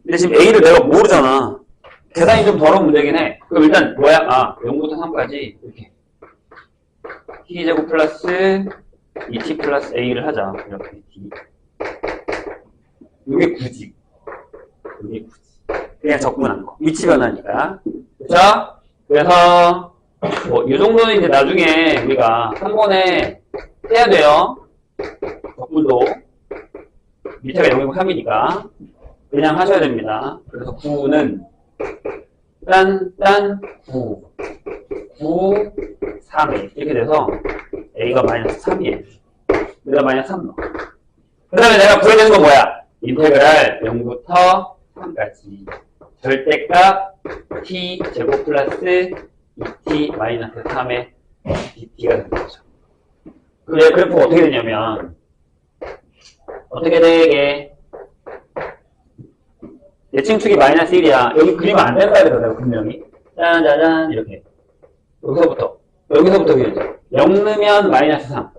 근데 지금 A를 내가 모르잖아. 계산이 좀 더러운 문제긴 해. 그럼 일단 뭐야? 0부터 3까지 이렇게 t제곱 플러스 2t 플러스 a를 하자. 이렇게 t. 이게 굳이. 이게 굳이. 그냥 적분한 거. 위치 변화니까. 자, 그래서 이 정도는 이제 나중에 우리가 한 번에 해야 돼요. 적분도. 밑에가 0이고 3이니까 그냥 하셔야 됩니다. 그래서 9는 딴 9, 3에 이렇게 돼서 a가 마이너스 3이에요. 여기다 마이너스 3 넣어. 그 다음에 내가 구해야 되는 건 뭐야? 인테그랄 0부터 3까지 절대값 t 제곱 플러스 2t 마이너스 3의 dt가 되는 거죠. 그래, 그래프가 어떻게 되냐면 어떻게 되게 예측축이 마이너스 1이야. 여기 그리면 안 된다 그러더라고, 분명히. 짠짜잔, 이렇게. 여기서부터 그려져. 0 넣으면 마이너스 3.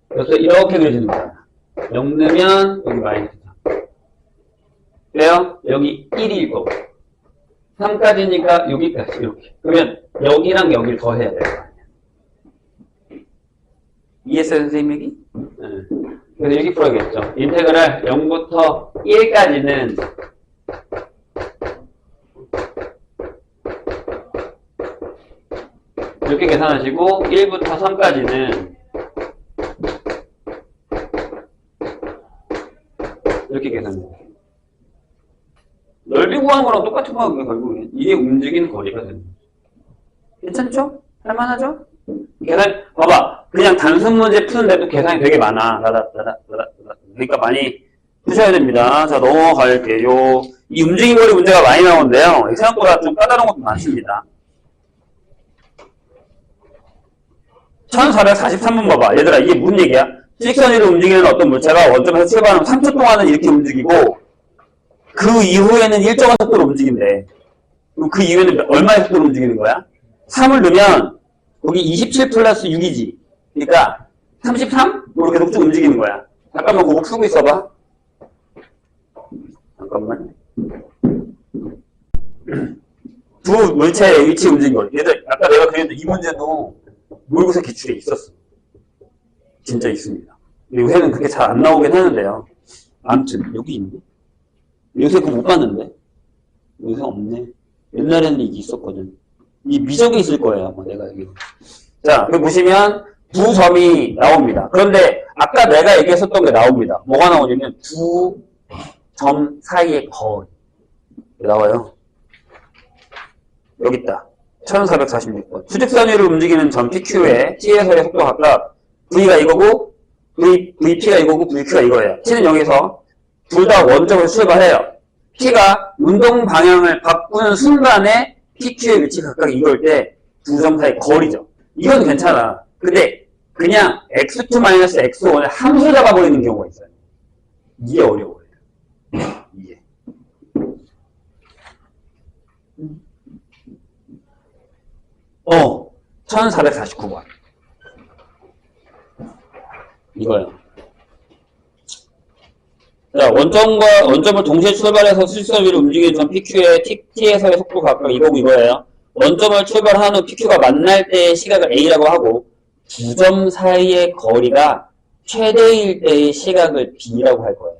그래서 이렇게 그려지는 거야. 0 넣으면 여기 마이너스 3. 그래요? 여기 1일 거고. 3까지니까 여기까지, 이렇게. 그러면 여기랑 여기를 더 해야 될 거 아니야. 이해했어요, 선생님이? 네. 그래서 이렇게 풀어야겠죠. 인테그랄 0부터 1까지는 이렇게 계산하시고 1부터 3까지는 이렇게 계산해요. 넓이 구하는 거랑 똑같은 거야, 결국엔. 이게 움직이는 거리가 되는 거죠. 괜찮죠? 할만하죠? 계산, 봐봐. 그냥 단순 문제 푸는데도 계산이 되게 많아. 그러니까 많이 푸셔야 됩니다. 자, 넘어갈게요. 이 움직임 거리 문제가 많이 나오는데요. 생각보다 좀 까다로운 것도 많습니다. 1443번 봐봐. 얘들아, 이게 무슨 얘기야? 수직선 위로 움직이는 어떤 물체가 원점에서 출발하면 3초 동안은 이렇게 움직이고, 그 이후에는 일정한 속도로 움직인대. 그럼 그 이후에는 얼마의 속도로 움직이는 거야? 3을 넣으면, 여기 27 플러스 6이지. 그러니까, 33? 이렇게 계속 쭉 움직이는 거야. 잠깐만, 그거 풀고 있어봐. 잠깐만. 두 물체의 위치 움직인 거. 얘들, 아까 내가 그랬는데 이 문제도 모의고사 기출에 있었어. 진짜 있습니다. 요새는 그렇게 잘 안 나오긴 하는데요. 아무튼 여기 있네. 요새 그거 못 봤는데. 요새 없네. 옛날에는 이게 있었거든. 이 미적에 있을 거예요. 아마 내가 여기. 자, 여기 보시면 두 점이 나옵니다. 그런데 아까 내가 얘기했었던 게 나옵니다. 뭐가 나오냐면 두 점 사이의 거리. 나와요. 여기 있다. 1446번. 수직선 위를 움직이는 점 PQ의 T에서의 속도 각각 V가 이거고 VP가 이거고 VQ가 이거예요. T는 여기서 둘 다 원점을 출발해요. P가 운동 방향을 바꾸는 순간에 PQ의 위치 각각 이걸 때 두 점 사이 거리죠. 이건 괜찮아. 근데 그냥 x2-x1을 함수 잡아버리는 경우가 있어요. 이게 어려워요. 이게. 1449번. 이거요. 자, 원점을 동시에 출발해서 수직선 위로 움직이는 점 PQ의 T에서의 속도 각각 이거고 이거예요. 원점을 출발한 후 PQ가 만날 때의 시각을 A라고 하고 두 점 사이의 거리가 최대일 때의 시각을 B라고 할 거예요.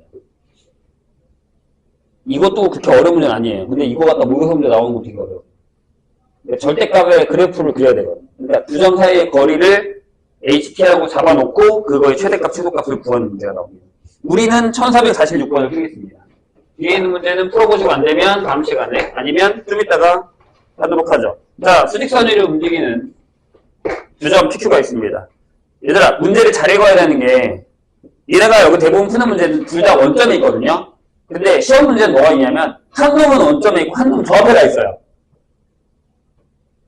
이것도 그렇게 어려운 문제는 아니에요. 근데 이거 갖다 모의고사 문제 나오는 거 되게 어려워. 절대값의 그래프를 그려야 되거든요. 그러니까 두 점 사이의 거리를 HT라고 잡아놓고 그거의 최대값, 최소값을 구하는 문제가 나옵니다. 우리는 1446번을 풀겠습니다. 뒤에 있는 문제는 풀어보시고 안 되면 다음 시간에 아니면 좀 이따가 하도록 하죠. 자, 수직선 위를 움직이는 두 점 PQ가 있습니다. 얘들아, 문제를 잘 읽어야 되는 게 얘네가 여기 대부분 푸는 문제는 둘 다 원점에 있거든요. 근데 시험 문제는 뭐가 있냐면 한 놈은 원점에 있고 한 놈은 저 앞에가 있어요.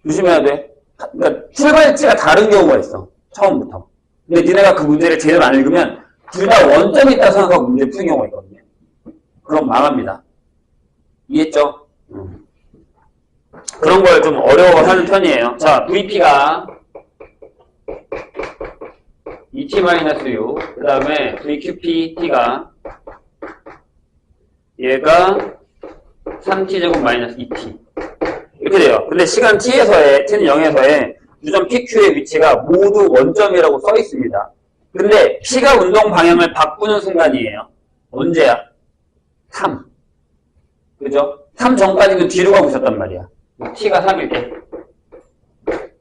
조심해야 돼. 그러니까 출발지가 다른 경우가 있어. 처음부터. 근데 니네가 그 문제를 제대로 안 읽으면 둘 다 원점이 있다고 생각하고 문제 푸는 경우가 있거든요. 그럼 망합니다. 이해했죠? 그런 걸 좀 어려워하는 편이에요. 자, VP가 2t-u 그 다음에 vqpt가 얘가 3t제곱 마이너스 2t 이렇게 돼요. 근데 시간 t에서의 t는 0에서의 유점 pq의 위치가 모두 원점이라고 써 있습니다. 근데 p가 운동 방향을 바꾸는 순간이에요. 언제야? 3. 그죠? 3 전까지는 뒤로 가고 있었단 말이야. t가 3일 때.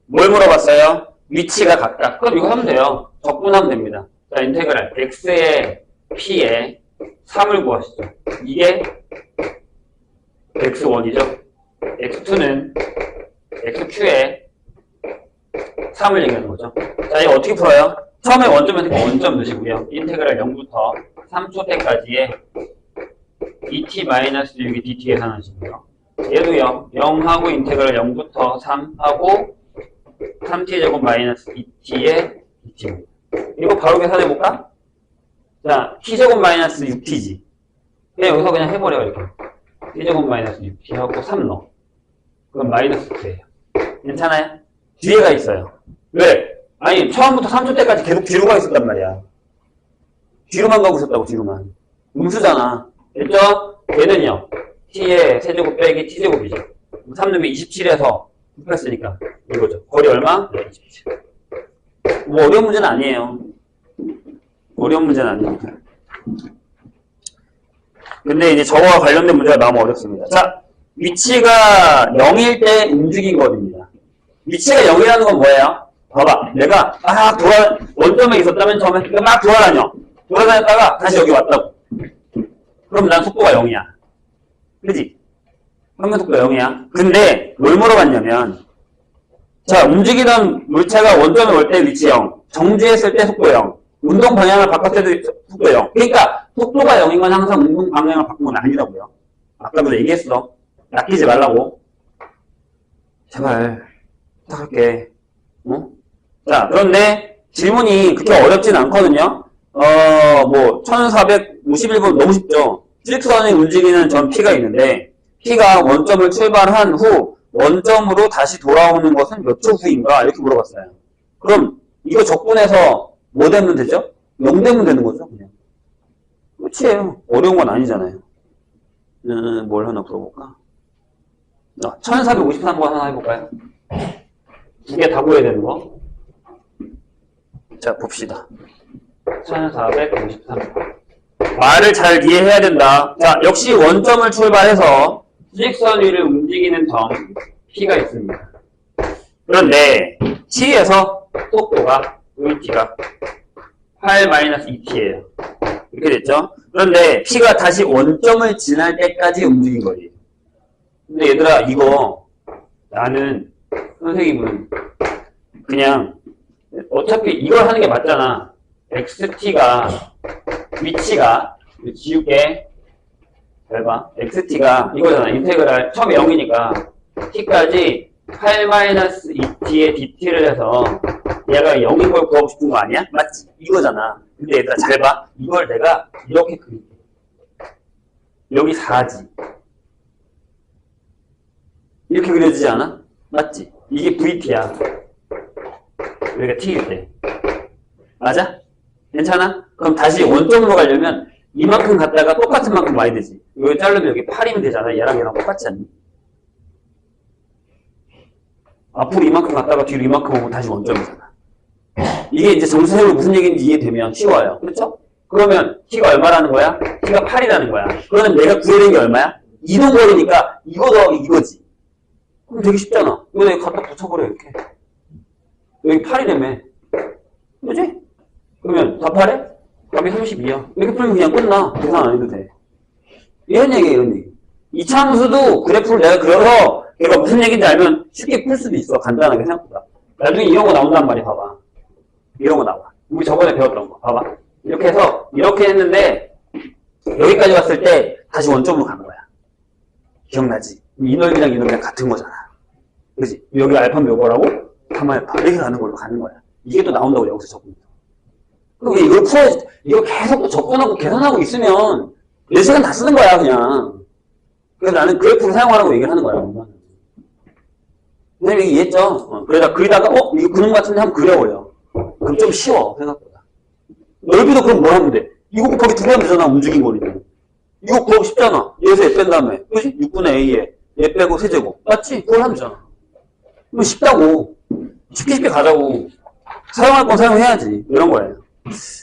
뭘 물어봤어요? 위치가 같다. 그럼 이거 하면 돼요. 적분하면 됩니다. 자, 인테그랄 x의 p에 3을 구하시죠. 이게 x1이죠. x2는 xq에 3을 얘기하는 거죠. 자, 이거 어떻게 풀어요? 처음에 원점에서 원점 넣으시고요. 인테그랄 0부터 3초 때까지의 2t-6이 dt 계산하시고요. 얘도요. 0하고 인테그랄 0부터 3하고 3t제곱 마이너스 2t의 2t입니다. 이거 바로 계산해볼까? 자, t제곱 마이너스 6t지. 그냥 여기서 그냥 해버려, 이렇게. t제곱 마이너스 6t하고 3 넣어. 그럼 마이너스 2예요. 괜찮아요? 뒤에가 있어요. 왜? 아니, 처음부터 3초 때까지 계속 뒤로 가 있었단 말이야. 뒤로만 가고 있었다고, 뒤로만. 음수잖아. 됐죠? 얘는요. t의 세제곱 빼기 t제곱이죠. 3 넣으면 27에서 9 했으니까 이거죠. 거리 얼마? 네, 27. 뭐 어려운 문제는 아니에요. 어려운 문제는 아닙니다. 근데 이제 저거와 관련된 문제가 너무 어렵습니다. 자, 위치가 0일 때 움직인 거리입니다. 위치가 0이라는 건 뭐예요? 봐봐. 내가 막 원점에 있었다면 처음에 막 돌아다녔다가 다시 여기 왔다고. 그럼 난 속도가 0이야. 그지? 평균 속도가 0이야. 근데 뭘 물어봤냐면, 자, 움직이던 물체가 원점에 올 때 위치 0, 정지했을 때 속도 0, 운동 방향을 바꿨을 때도 속도 0. 그러니까 속도가 0인 건 항상 운동 방향을 바꾼 건 아니라고요. 아까도 얘기했어. 낚이지 말라고. 제발 부탁할게. 어? 자, 그런데 질문이 그렇게 어렵진 않거든요. 1451번 너무 쉽죠. 수직선이 움직이는 전 P가 있는데 P가 원점을 출발한 후 원점으로 다시 돌아오는 것은 몇 초 후인가? 이렇게 물어봤어요. 그럼 이거 적분해서 뭐 되면 되죠? 0 되면 되는 거죠, 그냥. 끝이에요. 어려운 건 아니잖아요. 뭘 하나 풀어볼까? 1453번 하나 해볼까요? 두 개 다 구해야 되는 거. 자, 봅시다. 1453번. 말을 잘 이해해야 된다. 자, 역시 원점을 출발해서 수직선 위를 움직이는 점 P가 있습니다. 그런데 T에서 속도가 vt가 8-2t예요. 이렇게 됐죠? 그런데 P가 다시 원점을 지날 때까지 움직인 거예요. 근데 얘들아, 이거 나는 선생님은 그냥 어차피 이걸 하는 게 맞잖아. xt가 위치가 지울게. 잘 봐. xt가 이거잖아. 인테그랄 처음에 0이니까 t까지 8-2t의 dt를 해서 얘가 0인 걸 구하고 싶은 거 아니야? 맞지? 이거잖아. 근데 얘들아 잘 봐. 이걸 내가 이렇게 그릴게. 여기 4지. 이렇게 그려지지 않아? 맞지? 이게 vt야. 여기가 t일 때. 맞아? 괜찮아? 그럼 다시 원점으로 가려면 이만큼 갔다가 똑같은 만큼 와야 되지. 이거 자르면 여기 8이면 되잖아. 얘랑 똑같지 않니? 앞으로 이만큼 갔다가 뒤로 이만큼 오고 다시 원점이잖아. 이게 이제 점수색으로 무슨 얘기인지 이해되면 쉬워요. 그렇죠? 그러면 t가 얼마라는 거야? t가 8이라는 거야. 그러면 내가 구해야 되는 게 얼마야? 이동거리니까 이거 더하기 이거지. 그럼 되게 쉽잖아. 이거 내가 갖다 붙여버려 이렇게. 여기 8이라며. 그지? 그러면 다 8에? 답이 32야. 이렇게 풀면 그냥 끝나. 계산 안 해도 돼. 이런 얘기야, 이런 얘기. 이차함수도 그래프를 내가 그려서 얘가 무슨 얘기인지 알면 쉽게 풀 수도 있어. 간단하게 생각보다. 나중에 이런 거 나온단 말이야, 봐봐. 이런 거 나와. 우리 저번에 배웠던 거. 봐봐. 이렇게 해서 이렇게 했는데 여기까지 왔을 때 다시 원점으로 가는 거야. 기억나지? 이 넓이랑 이 넓이랑 같은 거잖아. 그지? 여기 알파면 요거라고? 가마알파. 이렇게 가는 걸로 가는 거야. 이게 또 나온다고 여기서 적으면. 그럼 이걸 이거 계속 또 접근하고 계산하고 있으면 4시간 다 쓰는 거야, 그냥. 그래서 나는 그래프를 사용하라고 얘기를 하는 거야. 선생님이 이해했죠? 그러다가, 이거 그런 것 같은데 한번 그려버려. 그럼 좀 쉬워, 생각보다. 넓이도 그럼 뭘 하면 돼? 이거 곱하기 2배 하면 되잖아, 움직인 거리는. 이거 구하기 쉽잖아. 얘에서 얘 뺀 다음에. 그지? 6분의 A에 얘 빼고 세제곱. 맞지? 그걸 하면 되잖아. 이거 쉽다고. 쉽게 가자고. 사용할 건 사용해야지. 이런 거예요.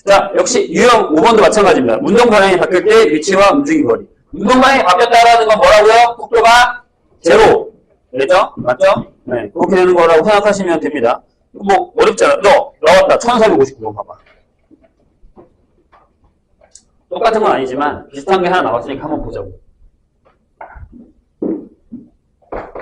자, 역시 유형 5번도 마찬가지입니다. 운동 방향이 바뀔 때 위치와 움직임 거리. 운동 방향이 바뀌었다라는 건 뭐라고요? 속도가 제로. 되죠? 맞죠? 네. 그렇게 되는 거라고 생각하시면 됩니다. 뭐, 어렵잖아. 나왔다. 1459번 봐봐. 똑같은 건 아니지만 비슷한 게 하나 나왔으니까 한번 보자고.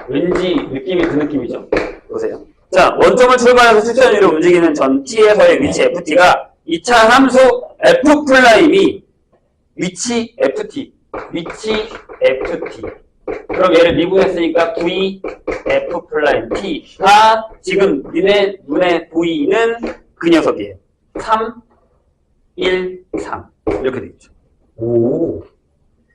왠지 느낌이 그 느낌이죠. 보세요. 자, 원점을 출발해서 직선 위로 움직이는 전 t에서의 위치 ft가 2차 함수 f'이 위치 ft. 그럼 얘를 미분했으니까 vf't가 지금 니네 눈에 보이는 그 녀석이에요. 3, 1, 3 이렇게 되겠죠. 오.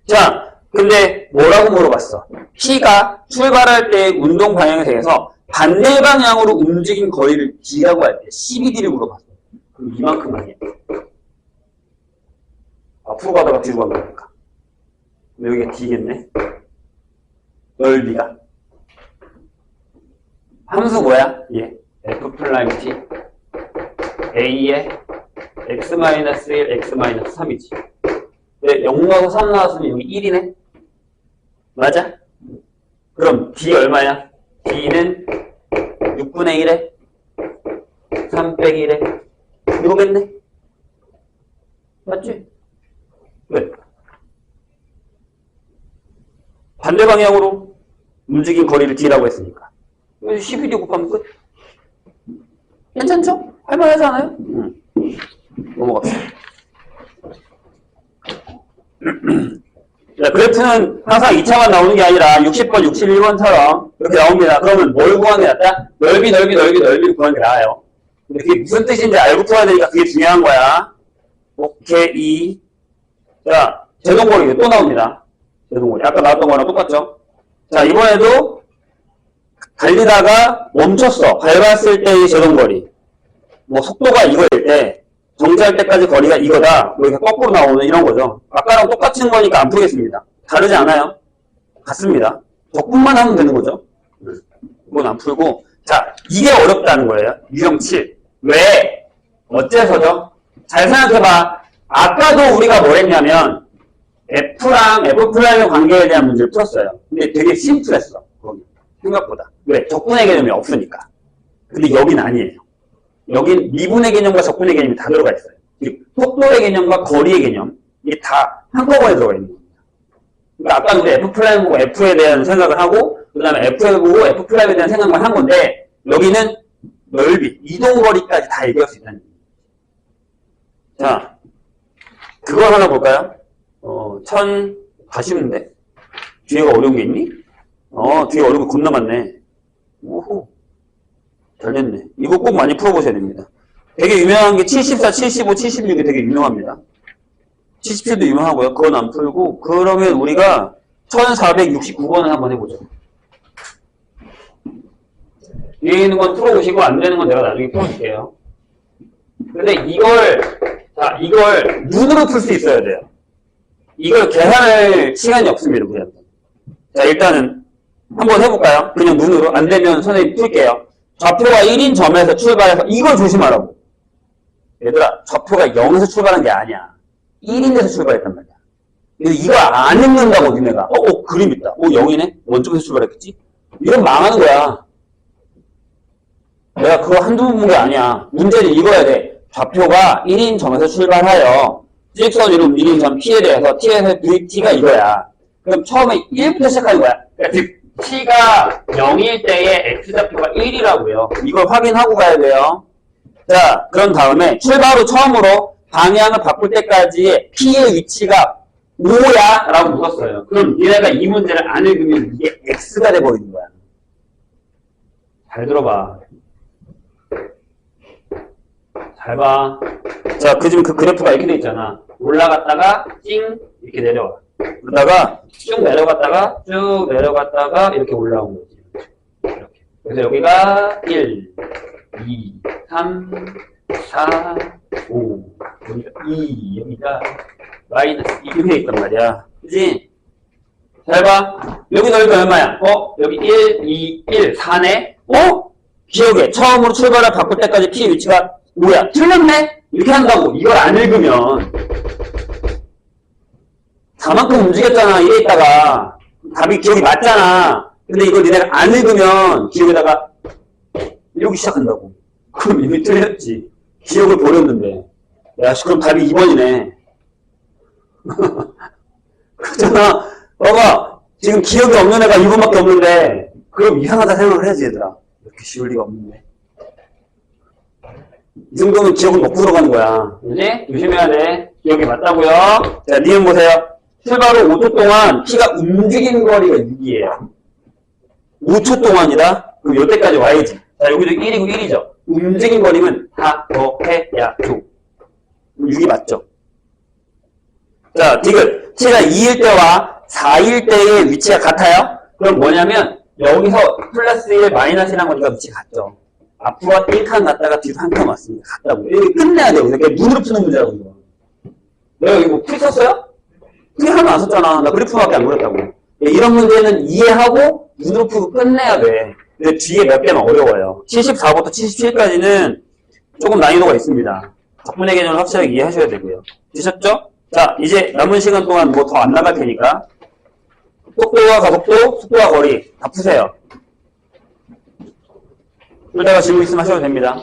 자, 근데 뭐라고 물어봤어? P가 출발할 때 운동 방향에 대해서 반대 방향으로 움직인 거리를 D라고 할 때 12D를 물어봤어. 그럼 이만큼 아니야. 앞으로 가다가 뒤로 가면 되니까. 여기가 D겠네. 넓이가. 함수 뭐야? 예. F'T A에 x-1, x-3이지. 네, 0 나와서 3 나왔으면 여기 1이네? 맞아? 그럼 D 얼마야? D는 6분의 1에 3 빼기 1에 이거겠네? 맞지? 왜? 반대 방향으로 움직인 거리를 D라고 했으니까 12D 곱하면 끝. 괜찮죠? 할만하지 않아요? 넘어갑시다. 자, 그래프는 항상 2차만 나오는 게 아니라 60번, 61번처럼 이렇게 나옵니다. 그러면 뭘 구하는 게 낫다? 넓이 구하는 게 나아요. 근데 그게 무슨 뜻인지 알고 풀어야 되니까 그게 중요한 거야. 오케이. 자, 제동거리 또 나옵니다. 제동거리. 아까 나왔던 거랑 똑같죠? 자, 이번에도 달리다가 멈췄어. 밟았을 때의 제동거리. 뭐 속도가 이거일 때 정지할 때까지 거리가 이거다. 뭐 이렇게 거꾸로 나오는 이런 거죠. 아까랑 똑같은 거니까 안 풀겠습니다. 다르지 않아요. 같습니다. 적분만 하면 되는 거죠. 이건 안 풀고. 자, 이게 어렵다는 거예요. 유형 7. 왜? 어째서죠? 잘 생각해봐. 아까도 우리가 뭘 했냐면 F랑 F'의 관계에 대한 문제를 풀었어요. 근데 되게 심플했어. 거기. 생각보다. 왜? 적분의 개념이 없으니까. 근데 여긴 아니에요. 여긴 미분의 개념과 적분의 개념이 다 들어가 있어요. 속도의 개념과 거리의 개념, 이게 다 한꺼번에 들어가 있는 겁니다. 그러니까 아까 우리 F' 보고 F에 대한 생각을 하고, 그 다음에 F에 보고 F'에 대한 생각만 한 건데, 여기는 넓이, 이동거리까지 다 얘기할 수 있다는 얘기입니다. 자, 그걸 하나 볼까요? 가시는데? 뒤에가 어려운 게 있니? 뒤에 어려운 거 겁나 많네. 오호. 잘 됐네. 이거 꼭 많이 풀어보셔야 됩니다. 되게 유명한 게 74, 75, 76이 되게 유명합니다. 77도 유명하고요. 그건 안 풀고, 그러면 우리가 1469번을 한번 해보죠. 위에 있는 건 풀어보시고, 안 되는 건 내가 나중에 풀어줄게요. 근데 이걸 눈으로 풀 수 있어야 돼요. 이걸 계산할 시간이 없습니다, 우리한테. 자, 일단은 한번 해볼까요? 그냥 눈으로. 안 되면 선생님 풀게요. 좌표가 1인 점에서 출발해서 이걸 조심하라고. 얘들아, 좌표가 0에서 출발한 게 아니야. 1인 데서 출발했단 말이야. 근데 이거 안 읽는다고 니네가. 그림 있다. 0이네? 원점에서 출발했겠지? 이건 망하는 거야. 내가 그거 한두 번 본 게 아니야. 문제는 이거야 돼. 좌표가 1인 점에서 출발하여 직선 위로 움직이는 점 P에 대해서 T에서 T가 이거야. 그럼 처음에 1부터 시작하는 거야. 그러니까 T가 0일 때의 X좌표가 1이라고요. 이걸 확인하고 가야 돼요. 자, 그런 다음에 출발 후 처음으로 방향을 바꿀 때까지의 P의 위치가 5야 라고 물었어요. 그럼 얘네가 이 문제를 안 읽으면 이게 X가 돼버리는 거야. 잘 들어봐. 잘 봐. 자, 지금 그 그래프가 이렇게 돼 있잖아. 올라갔다가 찡 이렇게 내려와. 그러다가 쭉 내려갔다가 이렇게 올라온 거지. 이렇게. 그래서 여기가 1, 2, 3, 4, 5, 여기가 2, 여기가 마이너스 2 이렇게 있단 말이야. 그지? 잘 봐. 여기 넓이가 얼마야? 여기 1, 2, 1, 4네? 기억해. 처음으로 출발을 바꿀 때까지 P 위치가 5야. 틀렸네? 이렇게 한다고. 이걸 안 읽으면 4만큼 움직였잖아. 이래 있다가. 답이 기억이 맞잖아. 근데 이걸 니네가 안 읽으면 기억에다가 이러기 시작한다고. 그럼 이미 틀렸지. 기억을 버렸는데. 야, 그럼 답이 2번이네. 그렇잖아. 봐봐. 지금 기억이 없는 애가 2번밖에 없는데, 그럼 이상하다 생각을 해야지, 얘들아. 이렇게 쉬울 리가 없는데. 이 정도면 기억을 먹고 들어가는 거야. 그지? 조심해야 돼. 기억이 맞다고요. 자, 니은 보세요. 출발 후 5초 동안 P가 움직인 거리가 6이에요. 5초 동안이다? 그럼 이때까지 와야지. 자, 여기도 1이고 1이죠. 움직인 거리면 다 더해야 줘. 6이 맞죠? 자, 디귿. T가 2일 때와 4일 때의 위치가 같아요? 그럼 뭐냐면, 여기서 플러스 1, 마이너스 1한 거니까 위치가 같죠. 앞으로 1칸 갔다가 뒤로 한 칸 왔습니다. 같다고. 여기 끝내야 돼요. 이렇게 눈으로 푸는 문제라고, 이거. 내가 여기 뭐 풀이 썼어요? 풀이 하나도 안 썼잖아. 나 그래프밖에 안 그렸다고. 이런 문제는 이해하고 눈으로 풀고 끝내야 돼. 근데 뒤에 몇 개는 어려워요. 74부터 77까지는 조금 난이도가 있습니다. 적분의 개념을 확실하게 이해하셔야 되고요. 되셨죠? 자, 이제 남은 시간 동안 뭐 더 안 나갈 테니까 속도와 가속도, 속도와 거리 다 푸세요. 그러다가 질문 있으면 하셔도 됩니다.